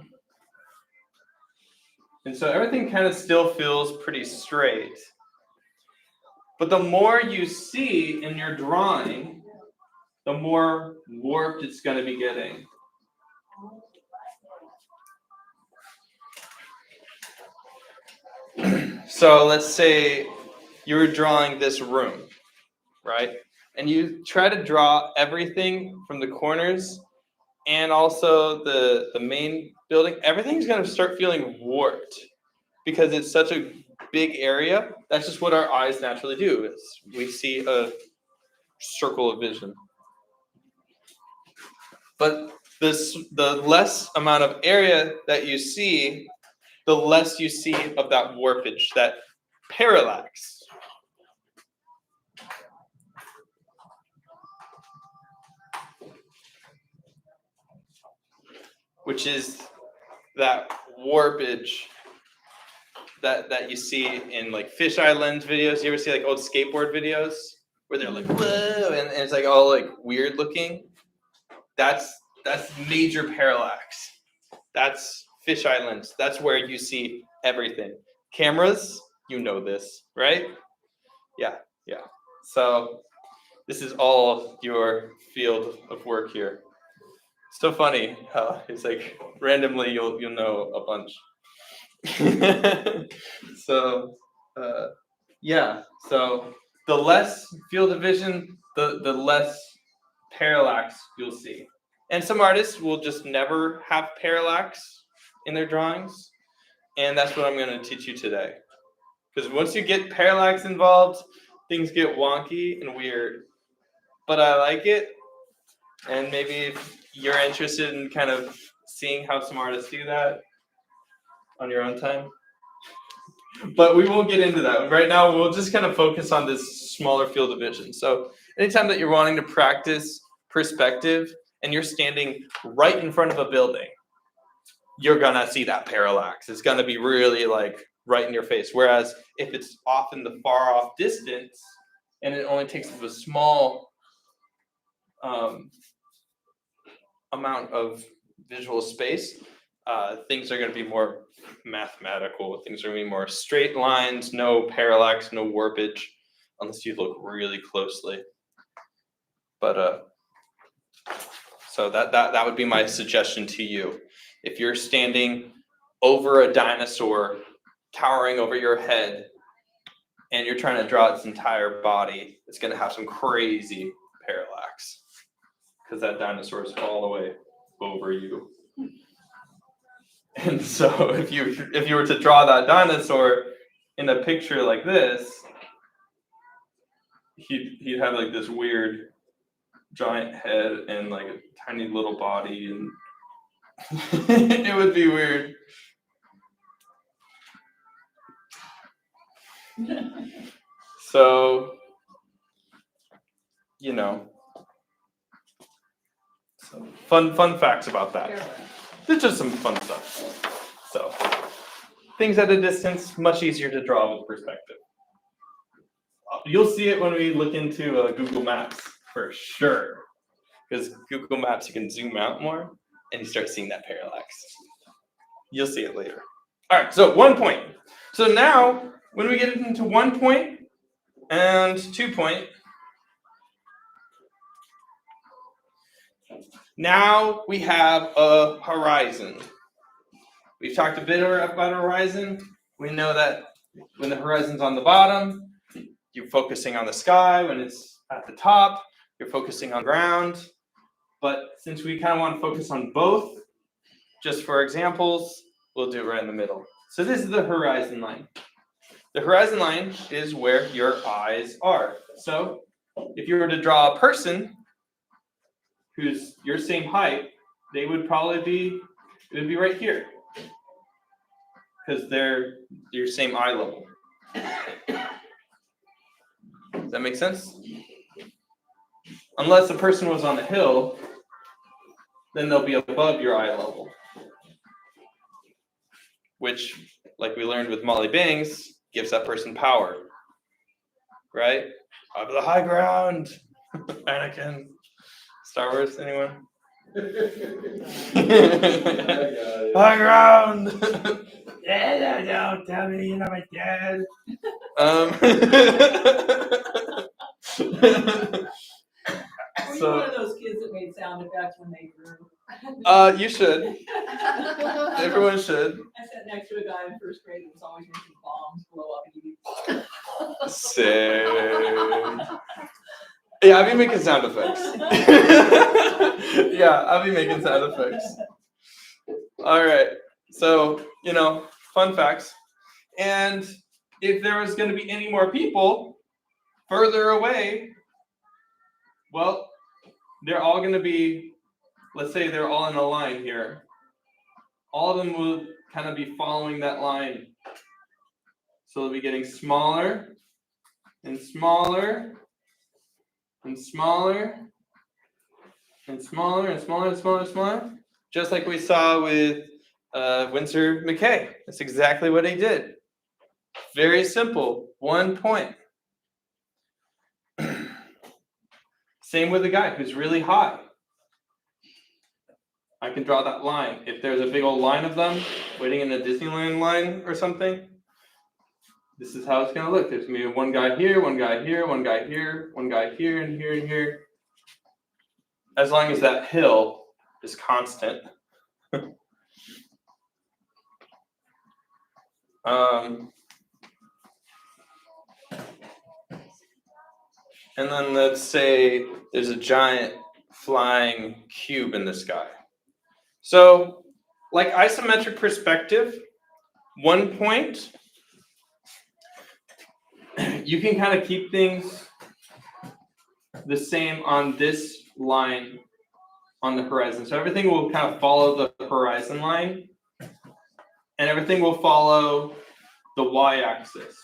And so everything kind of still feels pretty straight. But the more you see in your drawing, the more warped it's going to be getting. So let's say you were drawing this room, right? And you try to draw everything from the corners and also the main building. Everything's going to start feeling warped because it's such a big area. That's just what our eyes naturally do. Is we see a circle of vision. But the less amount of area that you see, the less you see of that warpage, that parallax. Which is that warpage that you see in like fisheye lens videos. You ever see like old skateboard videos where they're like, whoa, and it's like all like weird looking? That's major parallax. That's fisheye lens. That's where you see everything. Cameras, you know this, right? Yeah. So this is all your field of work here. It's so funny how it's like randomly you'll know a bunch. So the less field of vision, the less parallax you'll see. And some artists will just never have parallax in their drawings. And that's what I'm going to teach you today. Because once you get parallax involved, things get wonky and weird. But I like it. And maybe if you're interested in kind of seeing how some artists do that on your own time. But we won't get into that. Right now, we'll just kind of focus on this smaller field of vision. So anytime that you're wanting to practice perspective and you're standing right in front of a building, you're going to see that parallax. It's going to be really like right in your face. Whereas if it's off in the far off distance and it only takes up a small amount of visual space, things are going to be more mathematical. Things are going to be more straight lines, no parallax, no warpage, unless you look really closely. But so that would be my suggestion to you. If you're standing over a dinosaur, towering over your head, and you're trying to draw its entire body, it's going to have some crazy parallax because that dinosaur is all the way over you. And so if you were to draw that dinosaur in a picture like this, he'd have like this weird giant head and like a tiny little body, and it would be weird. So, so fun facts about that. There's just some fun stuff. So, things at a distance, much easier to draw with perspective. You'll see it when we look into Google Maps for sure. Because Google Maps, you can zoom out more and you start seeing that parallax. You'll see it later. All right, so 1 point. So now, when we get into 1 point and 2 point, now we have a horizon. We've talked a bit about a horizon. We know that when the horizon's on the bottom, you're focusing on the sky. When it's at the top, you're focusing on the ground. But since we kind of want to focus on both, just for examples, we'll do it right in the middle. So this is the horizon line. The horizon line is where your eyes are. So if you were to draw a person who's your same height, they would probably be, it would be right here. Because they're your same eye level. Does that make sense? Unless a person was on a hill, then they'll be above your eye level. Which, like we learned with Molly Bangs, gives that person power. Right? Up the high ground. Anakin. Star Wars, anyone? High ground. Don't tell me you're not my dad. Were you So- one of those kids that made sound effects when they grew? You should. Everyone should. I sat next to a guy in first grade that was always making bombs blow up. Same. Yeah, I'll be making sound effects. Yeah, I'll be making sound effects. All right. So, fun facts. And if there was going to be any more people further away, well, they're all going to be, let's say they're all in a line here. All of them will kind of be following that line. So they'll be getting smaller and smaller and smaller and smaller and smaller and smaller and smaller. Just like we saw with Winsor McKay. That's exactly what he did. Very simple. 1 point. Same with the guy who's really high. I can draw that line. If there's a big old line of them waiting in a Disneyland line or something, this is how it's going to look. There's going to be one guy here, one guy here, one guy here, one guy here, and here, and here. As long as that hill is constant. And then let's say there's a giant flying cube in the sky. So, like isometric perspective, 1 point, you can kind of keep things the same on this line on the horizon. So everything will kind of follow the horizon line, and everything will follow the y-axis.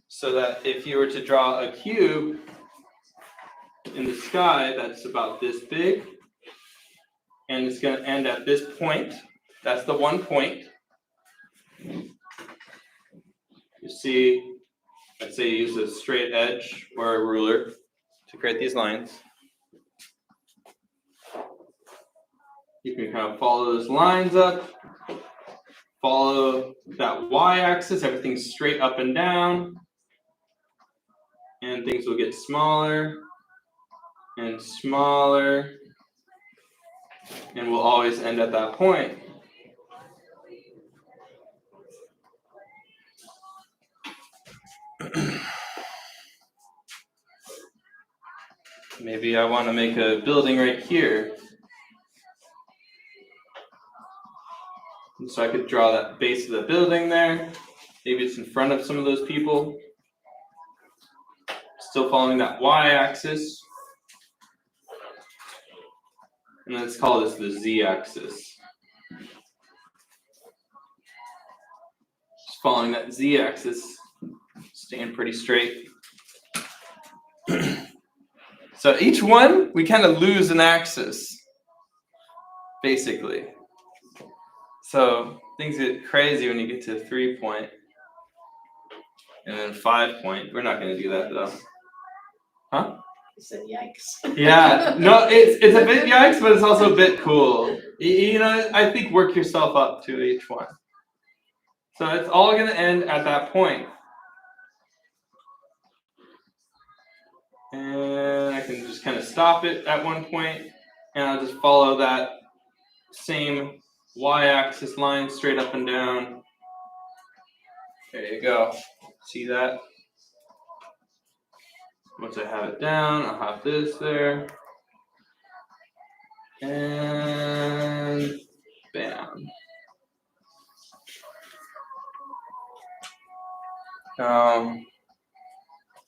So that if you were to draw a cube in the sky that's about this big, and it's going to end at this point. That's the one point. You see, let's say you use a straight edge or a ruler to create these lines. You can kind of follow those lines up, follow that y-axis, everything's straight up and down, and things will get smaller and smaller, and we'll always end at that point. Maybe I want to make a building right here. And so I could draw that base of the building there. Maybe it's in front of some of those people. Still following that y-axis. And let's call this the z-axis. Just following that z-axis, staying pretty straight. So each one, we kind of lose an axis, basically. So things get crazy when you get to 3 point and then 5 point. We're not going to do that though. Huh? I said yikes. Yeah, no, it's a bit yikes, but it's also a bit cool. You know, I think work yourself up to each one. So it's all going to end at that point. And I can just kind of stop it at one point, and I'll just follow that same y-axis line straight up and down. There you go. See that? Once I have it down, I'll have this there. And bam.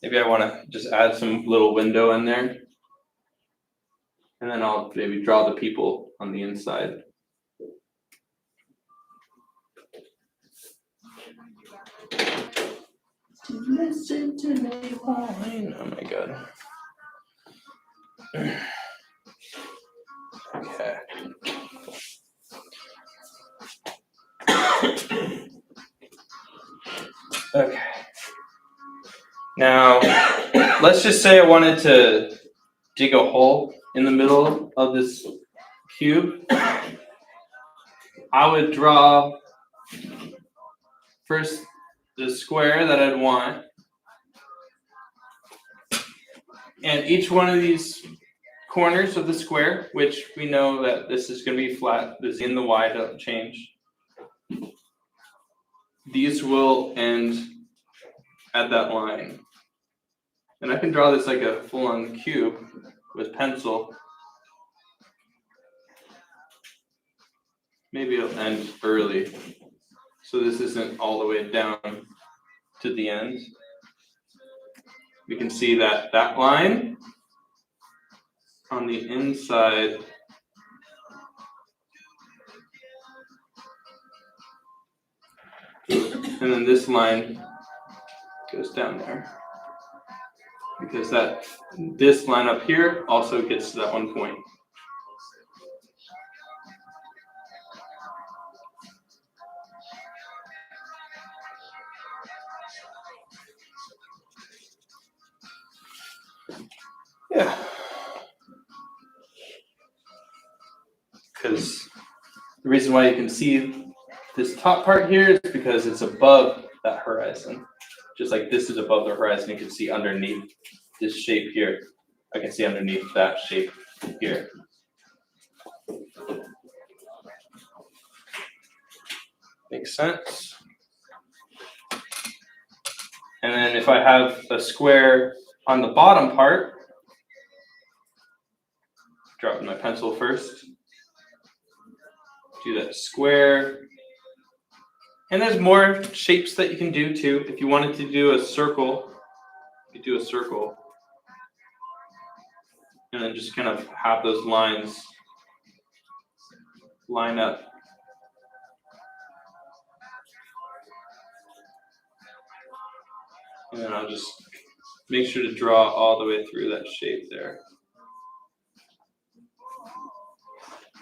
Maybe I want to just add some little window in there. And then I'll maybe draw the people on the inside. Listen to me whine. Oh my god. Okay. Okay. Now, let's just say I wanted to dig a hole in the middle of this cube. I would draw first the square that I'd want. And each one of these corners of the square, which we know that this is going to be flat, the z and the y don't change. These will end at that line. And I can draw this like a full-on cube with pencil. Maybe it'll end early, so this isn't all the way down to the end. We can see that that line on the inside and then this line goes down there. Because this line up here also gets to that one point. Yeah. Because the reason why you can see this top part here is because it's above that horizon. Just like this is above the horizon, you can see underneath this shape here. I can see underneath that shape here. Makes sense? And then if I have a square on the bottom part, drop my pencil first, do that square. And there's more shapes that you can do too. If you wanted to do a circle, you could do a circle. And then just kind of have those lines line up. And then I'll just make sure to draw all the way through that shape there.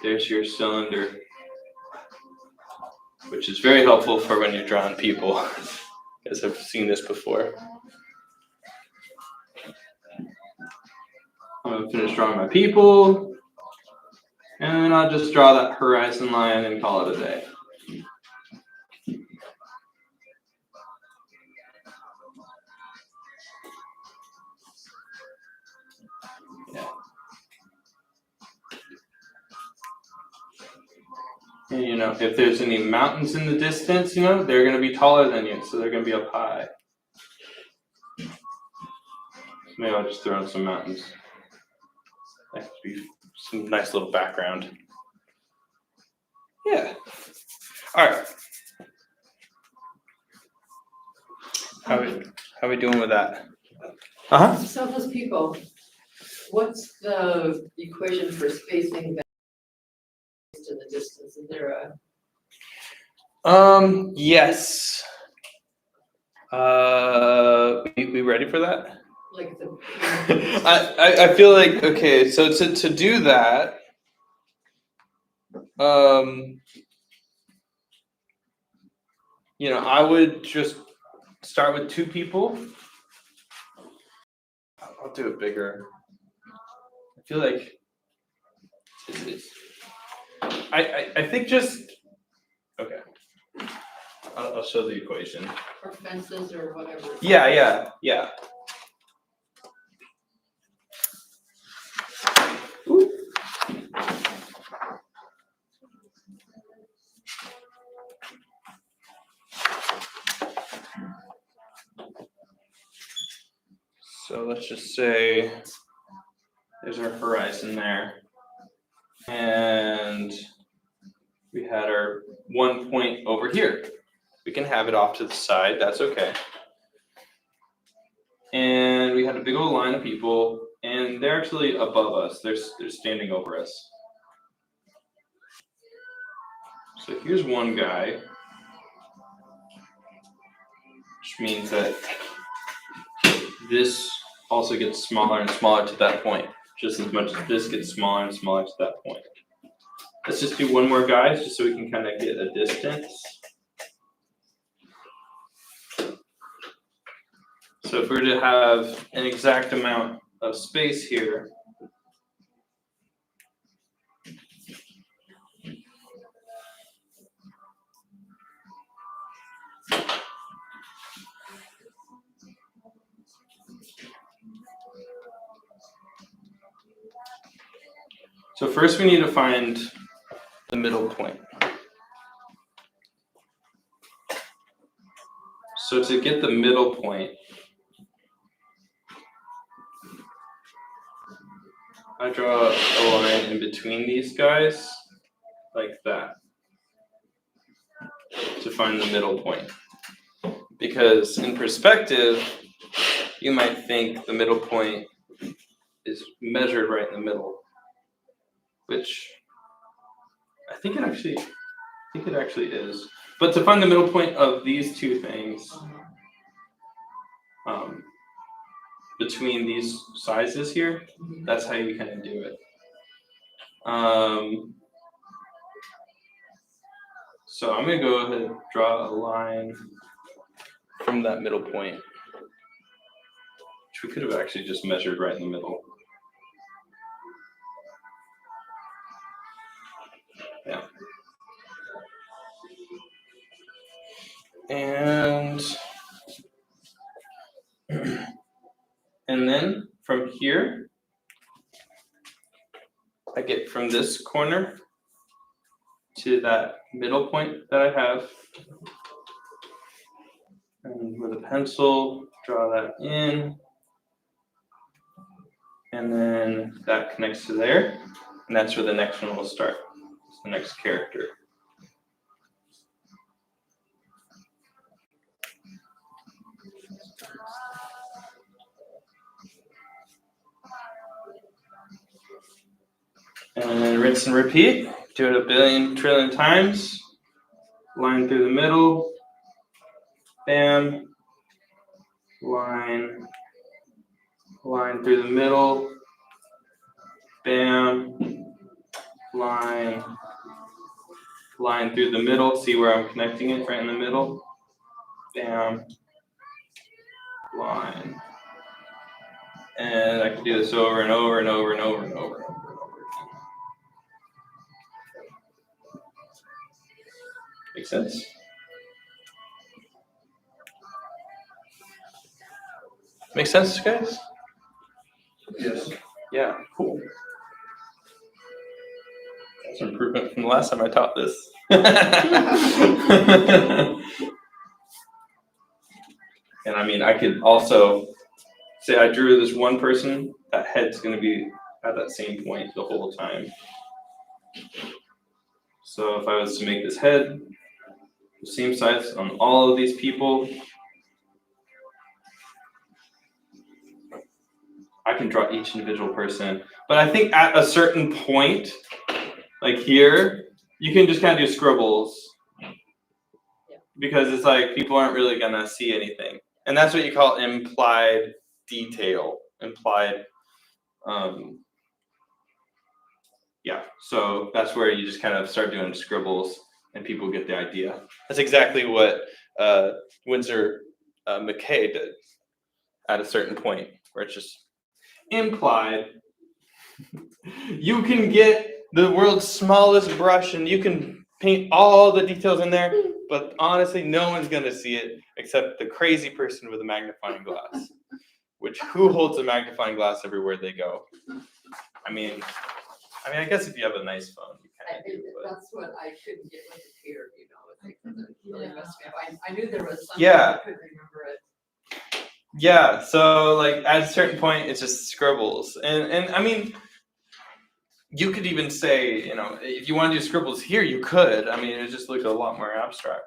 There's your cylinder, which is very helpful for when you're drawing people, because I've seen this before. I'm gonna finish drawing my people, and then I'll just draw that horizon line and call it a day. Yeah. And you know, if there's any mountains in the distance, you know, they're gonna be taller than you, so they're gonna be up high. Maybe I'll just throw in some mountains. That could be some nice little background. Yeah. All right. How we doing with that? So those people, what's the equation for spacing that to the distance? Is there a, Yes. We ready for that? like the? I feel like, okay, so to do that, you know, I would just start with 2 people. I'll do it bigger. I feel like I think just, okay. I'll show the equation. Or fences or whatever. Yeah. Ooh. So let's just say there's our horizon there. And we had our 1 point over here. We can have it off to the side, that's okay. And we had a big old line of people, and they're actually above us. They're standing over us. So here's one guy, which means that this also gets smaller and smaller to that point, just as much as this gets smaller and smaller to that point. Let's just do one more, guys, just so we can kind of get a distance. So if we were to have an exact amount of space here, so first we need to find the middle point. So to get the middle point, I draw a line in between these guys, like that, to find the middle point. Because in perspective, you might think the middle point is measured right in the middle, which I think it actually is. But to find the middle point of these 2 things, between these sizes here, that's how you kind of do it. So I'm gonna go ahead and draw a line from that middle point, which we could have actually just measured right in the middle. Yeah. And then from here, I get from this corner to that middle point that I have. And with a pencil, draw that in. And then that connects to there. And that's where the next one will start. It's the next character. And then rinse and repeat. Do it a billion trillion times. Line through the middle. Bam. Line through the middle. Bam. line through the middle. See where I'm connecting it right in the middle? Bam. Line. And I can do this over and over and over and over and over and over and over again. Make sense? Make sense, guys? Yes. Yeah, cool. That's an improvement from the last time I taught this. And I mean, I could also say I drew this one person, that head's going to be at that same point the whole time. So if I was to make this head the same size on all of these people, I can draw each individual person. But I think at a certain point, like here, you can just kind of do scribbles. Because it's like people aren't really going to see anything. And that's what you call implied detail. Implied, yeah. So that's where you just kind of start doing scribbles and people get the idea. That's exactly what Winsor McKay did at a certain point, where it's just implied. You can get the world's smallest brush and you can paint all the details in there, but honestly, no one's going to see it except the crazy person with a magnifying glass. Which, who holds a magnifying glass everywhere they go? I mean, I guess if you have a nice phone, you kind of do. But That's what I couldn't get with the Peter, you know, because it really messed me up. I knew there was something, Yeah. I couldn't remember it. yeah, so like at a certain point, it's just scribbles, and I mean, you could even say, you know, if you want to do scribbles here, you could. I mean, it just looked a lot more abstract.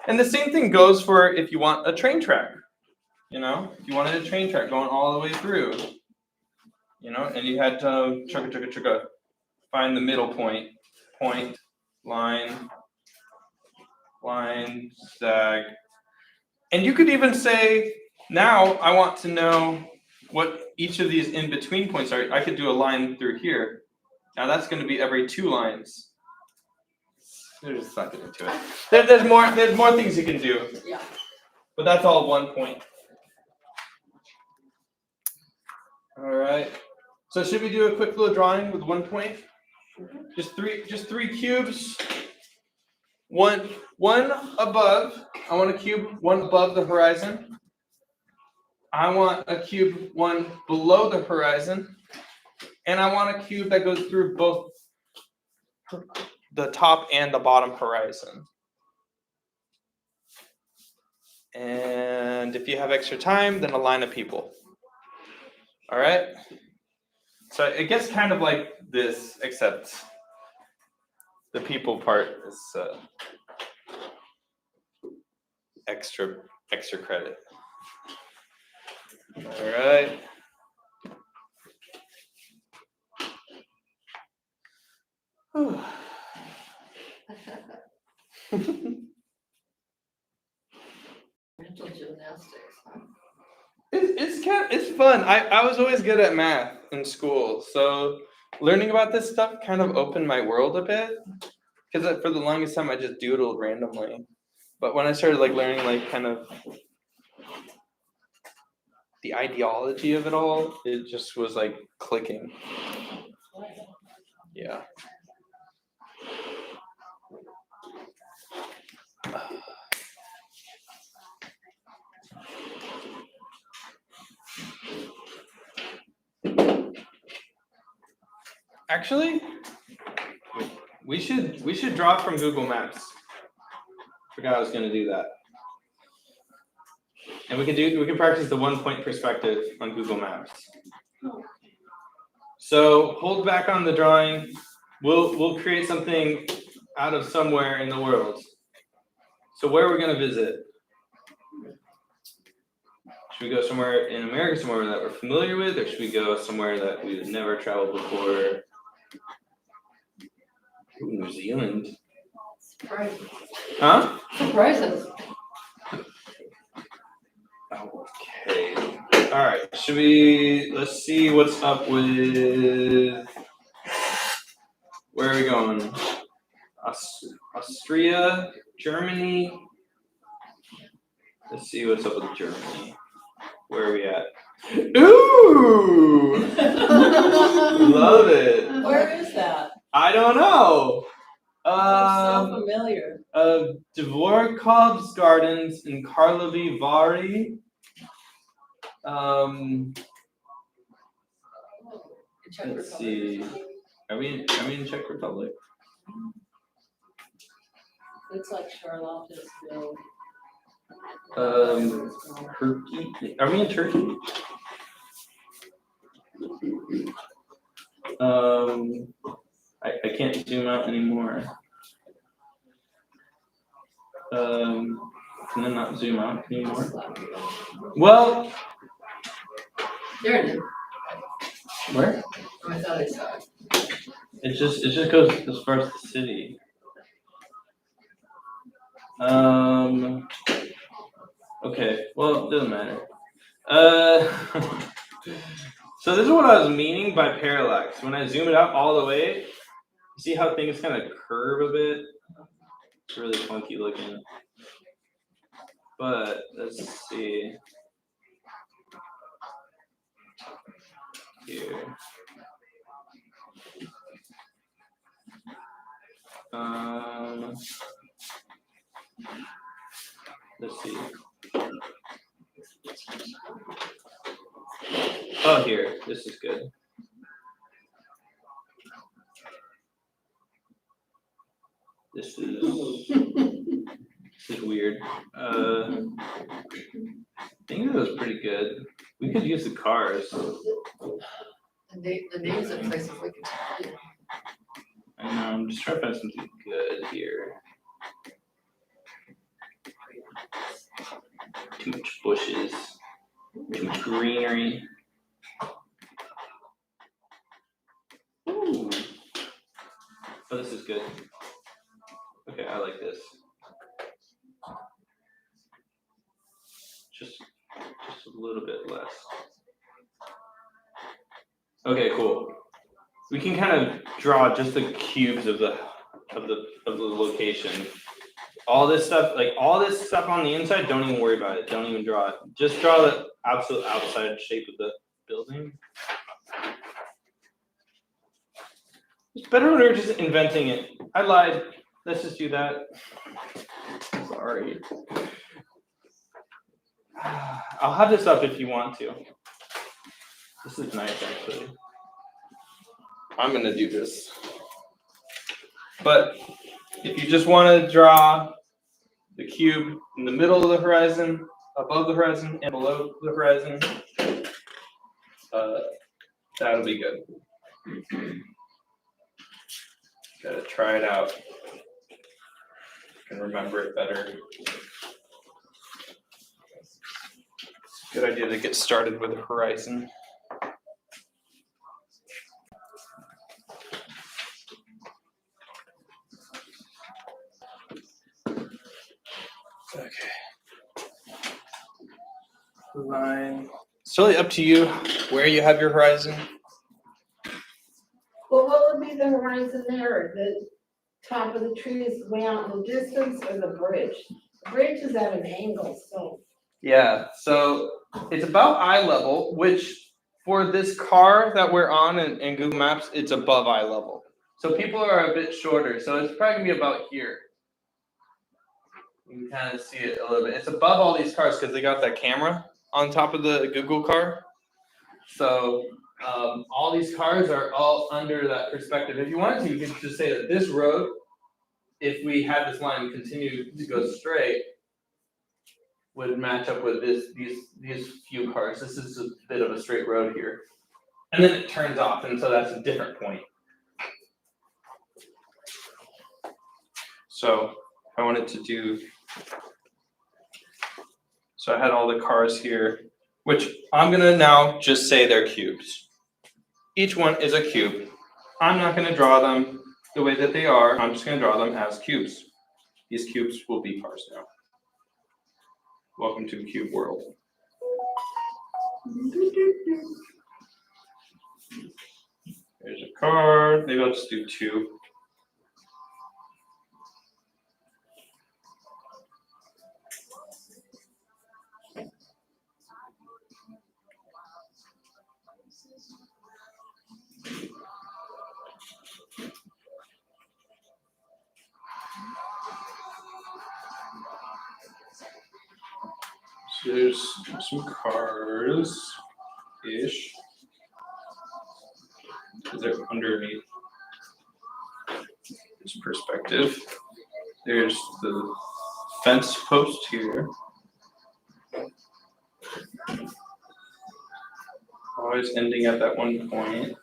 And the same thing goes for if you want a train track. You know, if you wanted a train track going all the way through, you know, and you had to chugga, find the middle point, line, zag. And you could even say, now I want to know what each of these in-between points are. I could do a line through here. Now that's going to be every 2 lines. There's just not getting to it. There's more things you can do. Yeah. But that's all 1 point. All right. So should we do a quick little drawing with 1 point? Just three cubes. One above. I want a cube one above the horizon. I want a cube one below the horizon. And I want a cube that goes through both the top and the bottom horizon. And if you have extra time, then a line of people. All right. So it gets kind of like this, except the people part is extra credit. All right. Mental gymnastics, huh? It's fun. I was always good at math in school, so learning about this stuff kind of opened my world a bit. Because for the longest time I just doodled randomly, but when I started like learning like kind of the ideology of it all, it just was like clicking. Yeah. Actually, we should draw from Google Maps. Forgot I was going to do that. And we can practice the 1 point perspective on Google Maps. So hold back on the drawing. We'll create something out of somewhere in the world. So where are we going to visit? Should we go somewhere in America, somewhere that we're familiar with, or should we go somewhere that we've never traveled before? Ooh, New Zealand. Surprises. Huh? Surprises. Okay. All right. Let's see what's up with Where are we going? Austria, Germany. Let's see what's up with Germany. Where are we at? Ooh! Love it. Where is that? I don't know. Sounds so familiar. Dvorkov's Gardens in Karlovy Vary. Czech Let's Republic. see. Are we in Czech Republic? Looks like Charlottesville. Turkey. Are we in Turkey? I can't zoom out anymore. Can I not zoom out anymore? Well, There it is. where? Oh, I thought I saw it. It just goes as far as the city. Okay, well, it doesn't matter. So this is what I was meaning by parallax. When I zoom it out all the way, you see how things kind of curve a bit? It's really funky looking. But let's see. Here. Let's see. Oh, here. This is good. This is weird. I think it was pretty good. We could use the cars. The names of places we can tell you. I know. I'm just trying to find something good here. Too much bushes. Too much greenery. Ooh. Oh, this is good. Okay, I like this. Just a little bit less. Okay, cool. We can kind of draw just the cubes of the location. All this stuff on the inside, don't even worry about it. Don't even draw it. Just draw the absolute outside shape of the building. It's better when we're just inventing it. I lied. Let's just do that. Sorry. I'll have this up if you want to. This is nice, actually. I'm gonna do this. But if you just want to draw the cube in the middle of the horizon, above the horizon, and below the horizon, that'll be good. Gotta try it out. Can remember it better. Good idea to get started with a horizon. Okay. Line. It's totally up to you where you have your horizon. Well, what would be the horizon there? The top of the trees way out in the distance or the bridge? The bridge is at an angle, so. Yeah, so it's about eye level, which for this car that we're on in Google Maps, it's above eye level. So people are a bit shorter, so it's probably gonna be about here. You can kind of see it a little bit. It's above all these cars because they got that camera on top of the Google car. So all these cars are all under that perspective. If you wanted to, you could just say that this road, if we had this line continue to go straight, would match up with these few cars. This is a bit of a straight road here. And then it turns off, and so that's a different point. So I wanted to do, so I had all the cars here, which I'm gonna now just say they're cubes. Each one is a cube. I'm not gonna draw them the way that they are. I'm just gonna draw them as cubes. These cubes will be cars now. Welcome to Cube World. There's a car. Maybe I'll just do two. So there's some cars-ish. They're underneath this perspective. There's the fence post here. Always ending at that one point.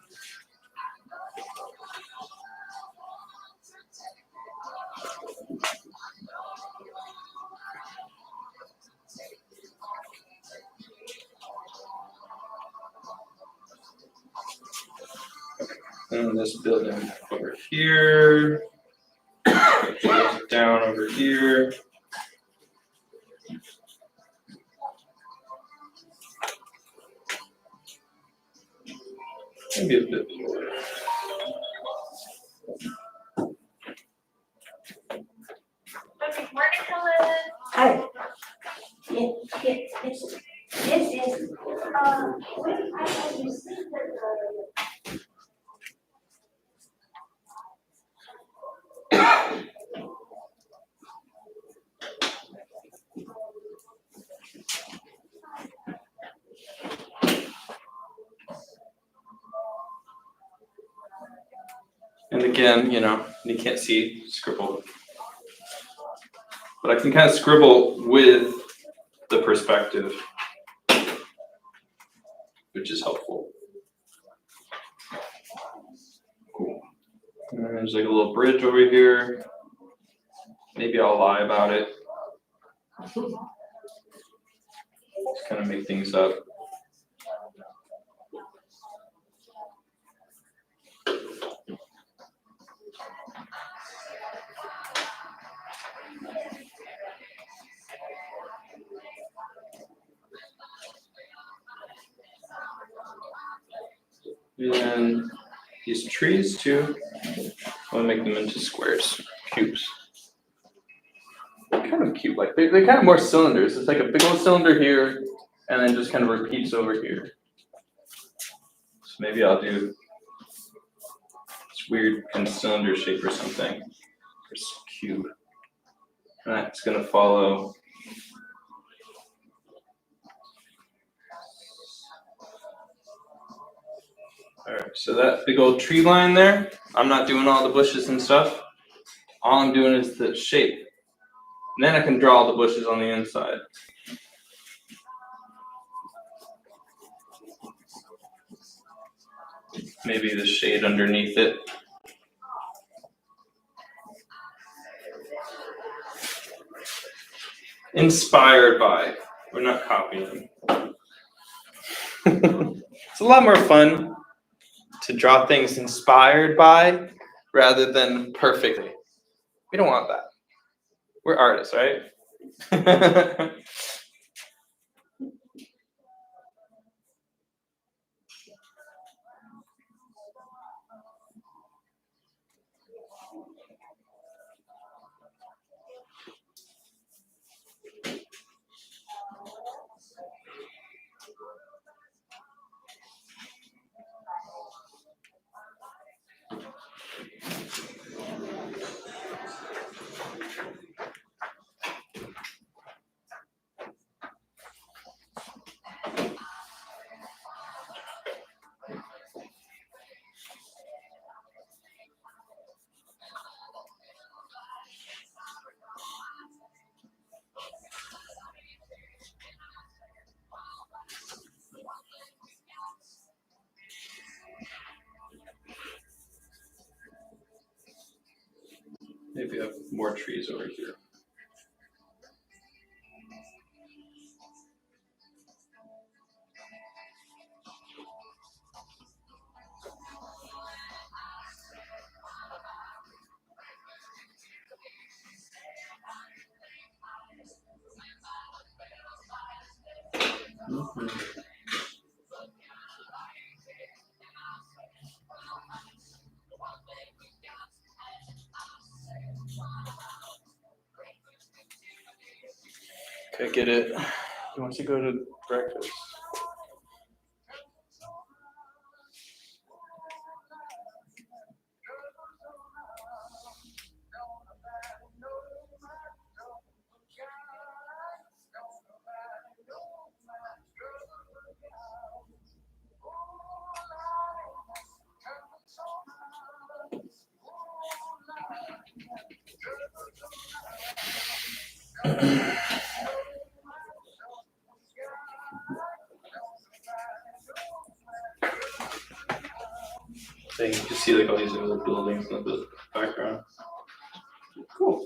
And this building over here. Goes down over here. Maybe a bit more. Good morning, Helen. Hi. Yes, Wait, I received the. And again, you know, you can't see scribble. But I can kind of scribble with the perspective, which is helpful. Cool. And then there's like a little bridge over here. Maybe I'll lie about it. Just kind of make things up. And these trees too, I want to make them into squares, cubes. They're kind of cube, like they're kind of more cylinders. It's like a big old cylinder here, and then just kind of repeats over here. So maybe I'll do this weird kind of cylinder shape or something, or cube. And that's gonna follow. All right, so that big old tree line there, I'm not doing all the bushes and stuff. All I'm doing is the shape. And then I can draw the bushes on the inside. Maybe the shade underneath it. Inspired by, we're not copying. It's a lot more fun to draw things inspired by rather than perfectly. We don't want that. We're artists, right? Maybe I have more trees over here. Okay, get it. He wants to go to breakfast. So you can see like all these other buildings in the background. Cool.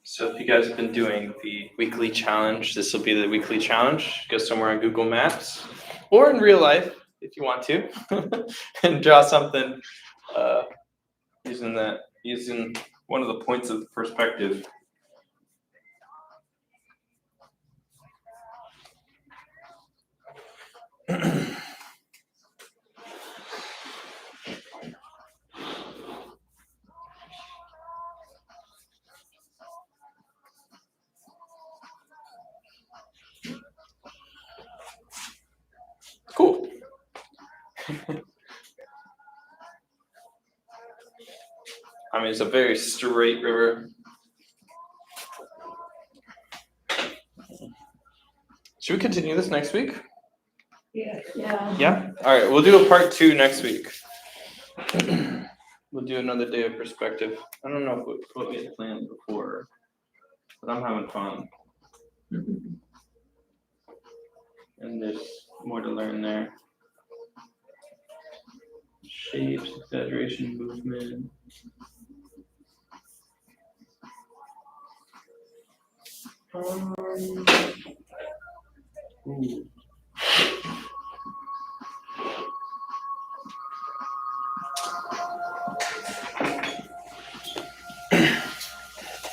So if you guys have been doing the weekly challenge, this will be the weekly challenge. Go somewhere on Google Maps or in real life if you want to, and draw something using one of the points of perspective. Cool. I mean, it's a very straight river. Should we continue this next week? Yeah. Yeah? All right, we'll do a part 2 next week. We'll do another day of perspective. I don't know what we had planned before, but I'm having fun. And there's more to learn there. Shapes, exaggeration, movement. Ooh.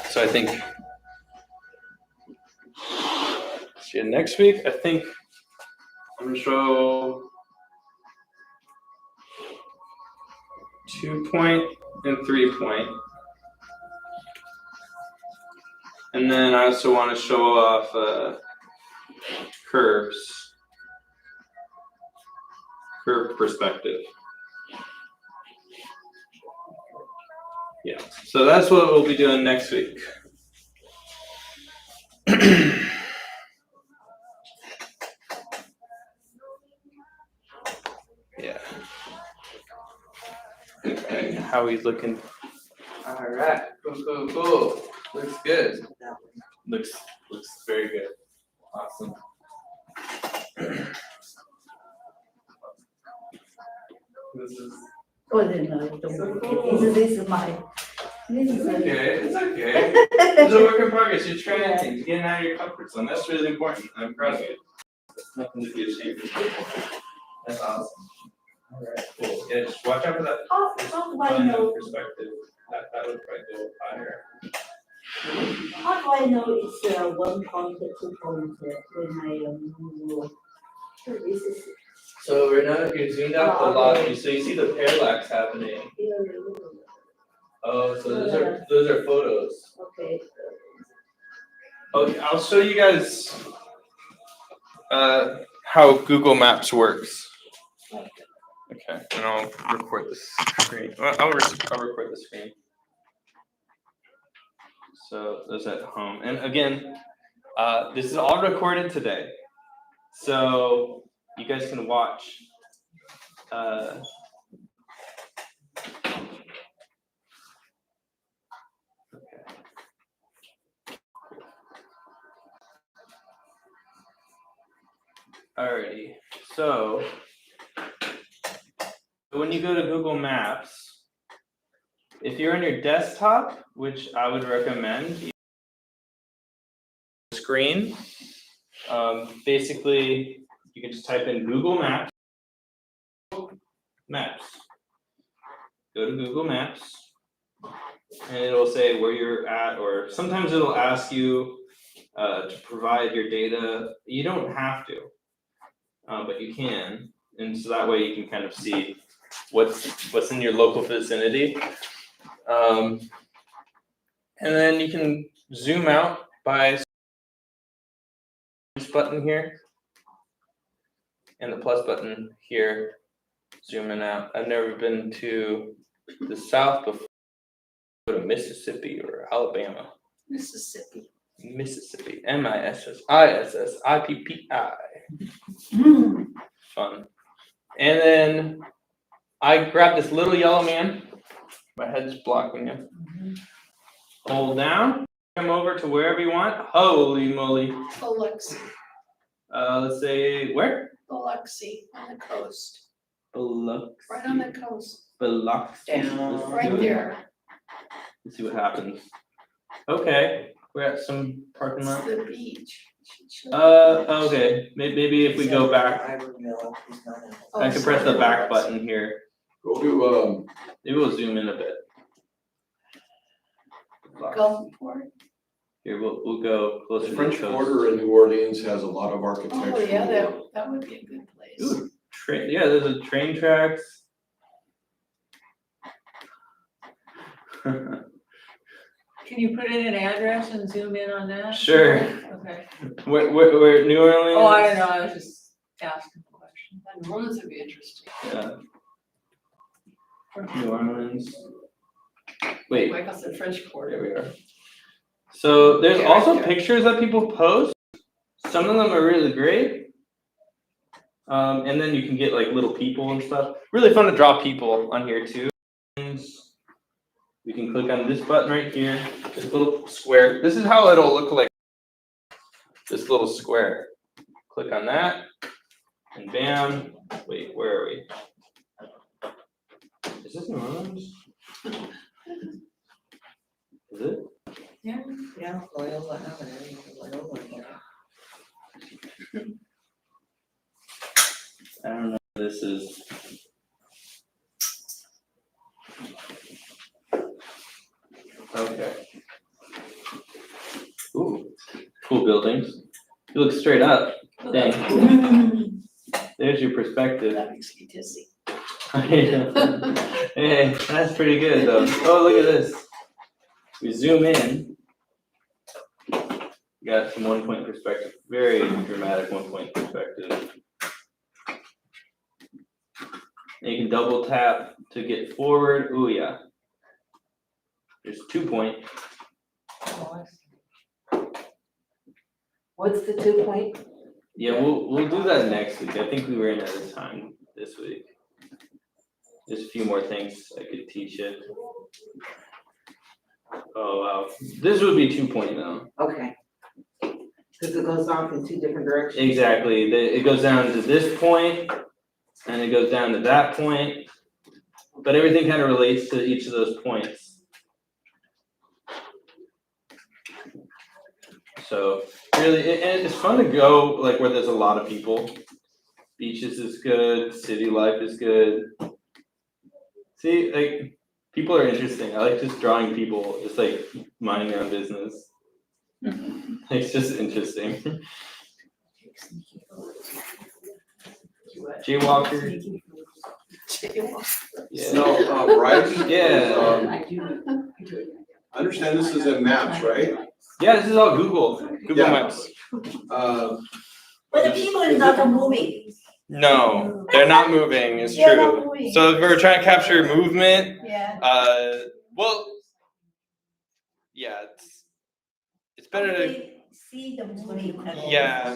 So I think, see you next week. I think I'm gonna show 2-point and 3-point. And then I also want to show off curves, curve perspective. Yeah, so that's what we'll be doing next week. Yeah. Okay, how are we looking? All right, cool. Looks good. Looks very good. Awesome. This is Oh, no, don't worry. This is my, this is. okay. It's okay. It's a work in progress. You're trying things, getting out of your comfort zone. That's really important. I'm proud of you. Nothing to be ashamed of. That's awesome. All right, cool. Yeah, just watch out for that. How do I fun know, perspective. That would probably go higher. how do I know it's 1 point or 2 point when I move? So this is. So right now you're zoomed out a lot. So you see the parallax happening. Oh, so those are photos. Okay. Okay, I'll show you guys how Google Maps works. Okay, and I'll record the screen. Well, I'll record the screen. So those at home, and again, this is all recorded today, so you guys can watch. Alrighty, so when you go to Google Maps, if you're on your desktop, which I would recommend, screen, basically you can just type in Google Maps. Go to Google Maps, and it'll say where you're at, or sometimes it'll ask you to provide your data. You don't have to. But you can, and so that way you can kind of see what's in your local vicinity, and then you can zoom out by this button here and the plus button here, zooming out. I've never been to the South before. Go to Mississippi or Alabama. Mississippi. Mississippi, Mississippi. Fun. And then I grabbed this little yellow man My head's blocking you. Hold down. Come over to wherever you want. Holy moly. Biloxi, Let's say where? Biloxi on the coast, Biloxi. right on the coast, Biloxi. Down. Let's right do it. there. Let's see what happens. Okay, we're at some parking It's lot. the beach. Okay, maybe if we go back, Oh, I can press the back button here. Go to, Maybe we'll zoom in a bit. Gulfport. Here, we'll go closer the to French the coast. Quarter in New Orleans has a lot of architecture. Oh, yeah, that would be a good place. Ooh, yeah, there's a train tracks. Can you put in an address and zoom in on that? Sure. Okay. Where New Orleans? Oh, I don't know, I was just asking a question. New Orleans would be interesting. Yeah. New Orleans. Wait, Michael said French there Quarter. we are. So there's Yeah, also yeah. pictures that people post. Some of them are really great. And then you can get like little people and stuff. Really fun to draw people on here too. We can click on this button right here, this little square. This is how it'll look like. This little square. Click on that, and bam. Wait, where are we? Is this New Orleans? Is it? Yeah, Loyola Avenue, Loyola there. I don't know. This is. Okay. Ooh, cool buildings. You look straight up. Dang. There's your perspective. That makes me dizzy. Hey, that's pretty good though. Oh, look at this. We zoom in. Got some 1-point perspective. Very dramatic 1-point perspective. And you can double tap to get forward. Ooh, yeah. There's 2-point. What's the 2-point? Yeah, we'll do that next week. I think we ran out of time this week. There's a few more things I could teach you. Oh wow, this would be 2-point though. Okay. Cause it goes off in 2 different directions. Exactly. It goes down to this point, and it goes down to that point. But everything kind of relates to each of those points. So really, and it's fun to go like where there's a lot of people. Beaches is good. City life is good. See, like people are interesting. I like just drawing people, just like minding their own business. It's just interesting. Jaywalker. Yeah. So, Bryce? Yeah. I do. I understand this is in maps, right? Yeah, this is all Google Yeah. Maps. But the people is not moving. No, they're not moving. It's They're not true. moving. So if we're trying to capture movement, Yeah. well, yeah, it's better to. They see the moving. Yeah.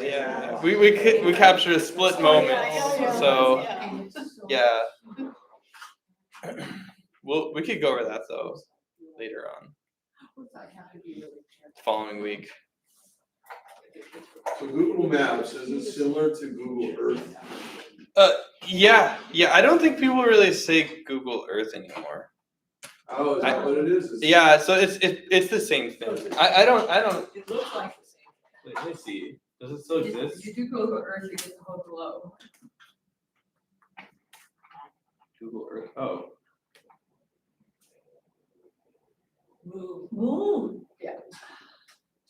We capture a split moment. So yeah. We could go over that though later on, following week. So Google Maps, is it similar to Google Earth? Yeah. I don't think people really say Google Earth anymore. Oh, is that what it is? Yeah, so it's the same thing. I don't. It looks like the same. Wait, let me see. Does it still exist? If you do Google Earth, you get the whole globe. Google Earth. Oh. Move. Yeah.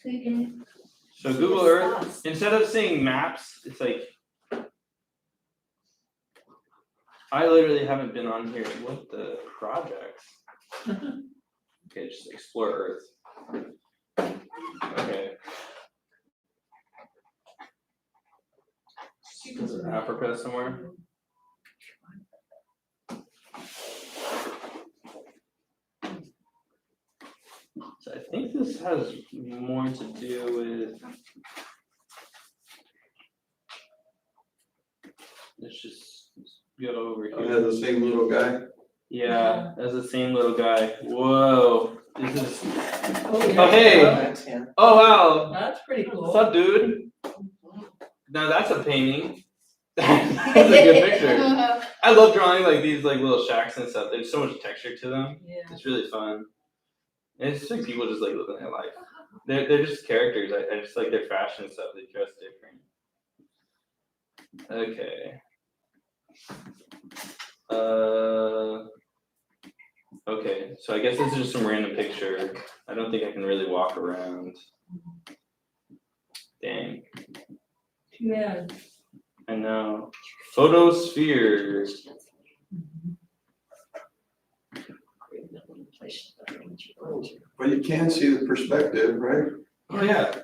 So you can. So Google Earth, instead of saying maps, it's like. I literally haven't been on here. What the projects? Okay, just explore Earth. Okay. Is it Africa somewhere? So I think this has more to do with. Let's just go over I here. have the same little guy. Yeah, that's the same little guy. Whoa. This is. Oh, Oh, hey. That's him. Oh, wow. That's pretty cool. What's up, dude? Now that's a painting. That's a good picture. I love drawing like these like little shacks and stuff. There's so much texture to them. Yeah. It's really fun. And it's just like people just like living their life. They're just characters. I just like their fashion and stuff. They dress different. Okay. Okay, so I guess this is just some random picture. I don't think I can really walk around. Dang. Yeah. I know. Photosphere. But you can see the perspective, right? Oh yeah.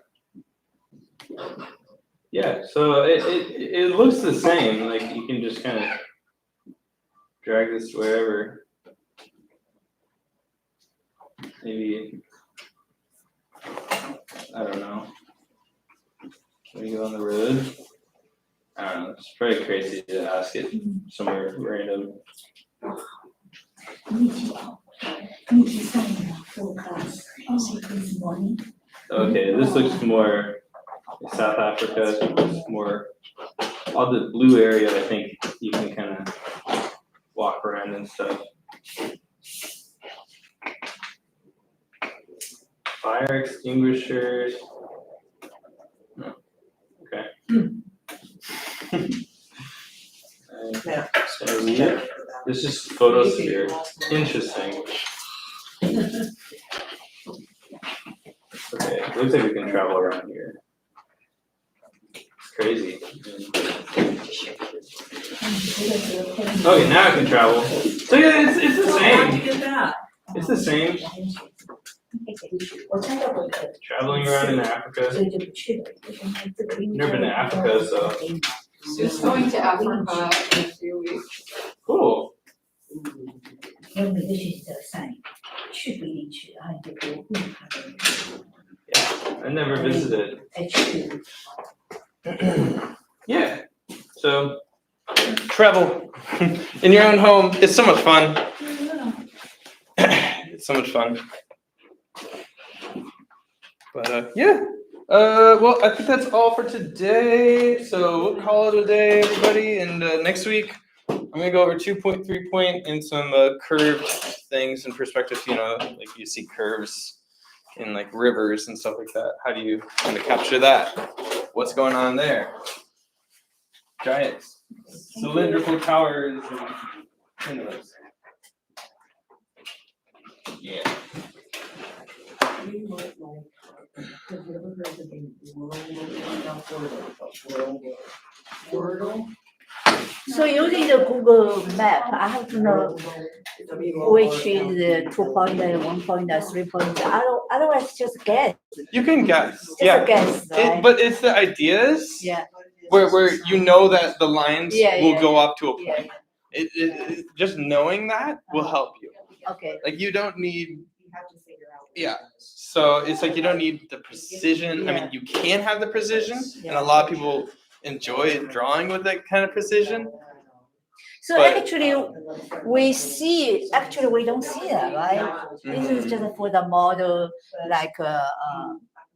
Yeah, so it looks the same. Like you can just kind of drag this wherever. Maybe I don't know. Can we go on the road? I don't know. It's probably crazy to ask it somewhere random. Okay, this looks more South Africa, more all the blue area. I think you can kind of walk around and stuff. Fire extinguishers. Oh, okay. Yeah. This is photosphere. Interesting. Okay, looks like we can travel around here. It's crazy. Okay, now I can travel. So yeah, it's the How'd you same. get that? It's the same. Traveling around in Africa. Never been to Africa, so Just going to Africa in a few weeks. cool. Yeah, I never visited. Yeah. So travel in your own home. It's so much fun. It's so much fun. But yeah. Well, I think that's all for today. So we'll call it a day, everybody. And next week, I'm gonna go over 2.3 point and some curved things and perspective. You know, like you see curves in like rivers and stuff like that. How do you kind of capture that? What's going on there? Giant cylindrical towers and anyways. Yeah. Have you ever heard of the Wordle? So using the Google map, I have to know which is the 2 point and 1 point and 3 point. Otherwise just guess. You can guess. Just Yeah. a guess, right? But it's the ideas Yeah. where you know that the lines Yeah, will yeah, go up to a Yeah, point. It just knowing that will help you. okay. Like you don't need. You have to figure out. Yeah. So it's like you don't need the precision. I mean, you can have the precision, and a lot of people enjoy drawing with that kind of precision. So But- actually, we see, actually, we don't see that, right? This is just for the model, like,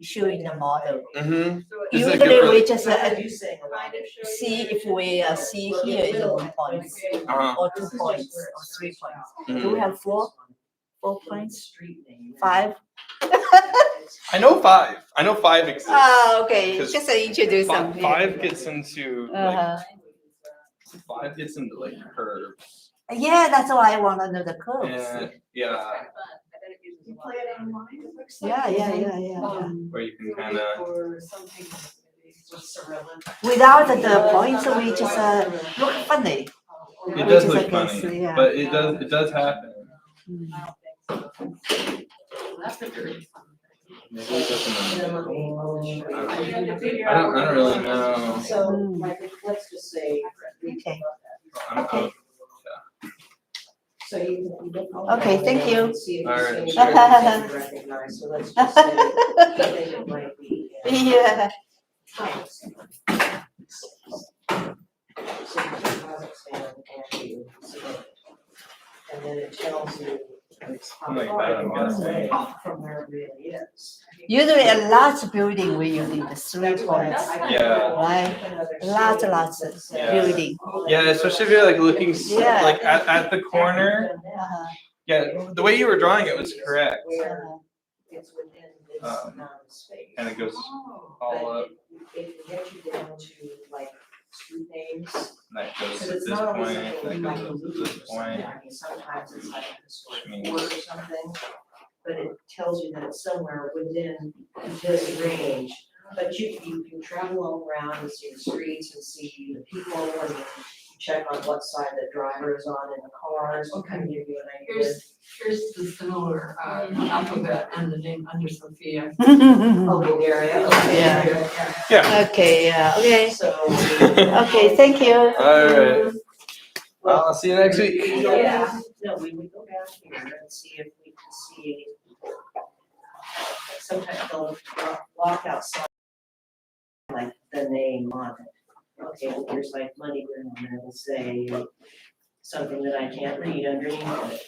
showing the model. Mm-hmm. Usually we just You saying see if we see here is 1 point, Uh-huh. or 2 points, or 3 points. Do we Mhm. have 4 points? 5? I know 5. I know 5 exists. Ah, okay, 'Cause just introduce something. 5 gets into like Uh-huh. 5 gets into like curves. Yeah, that's why I wanna know the curves. And yeah, You play it online, it looks like. Yeah. where you can kind of. Or something, just surreal. Without the points, we just look funny. It does Which is, look I guess, funny, yeah. but it does happen. That's a very fun Maybe it doesn't. I I don't really know. So, like, let's just say. Okay. I'm out. So you. Okay, thank you. See if All there's right, any sure. that you recognize, so let's just say, I think it might be. Yeah. So you deposit stand and you submit. and then it tells you how Like far that, I'm you are guessing. away from where it really is. Usually a large building, we use the 3 That's why points. I- Yeah. Right. Another Lots, shade lots that of says- building. Yeah, especially if you're like looking Yeah. like at the corner. Uh-huh. Yeah, the way you were drawing it was correct. Where it's within this Um, amount of space. And it goes Oh. all up, It can get you down to like street names. and that goes Because at it's this not point, always that something like a goes loop to or this something, point. I mean, sometimes it's like a historic Which fort or something. But it tells you that it's somewhere within this range. But you can travel all around and see the streets and see the people and you check on what side the driver is on in the cars, what kind of give you an idea. Here's the similar alphabet and the name under Sophia. Oh, Bulgaria, okay. Yeah. Yeah. Okay, yeah, okay. So. Okay, thank you. All right. I'll see you next week. Yeah, no, we would go down here and see if we can see. Sometimes they'll walk outside, like the name on it. Okay, well, there's like MoneyGram, and it'll say something that I can't read underneath it.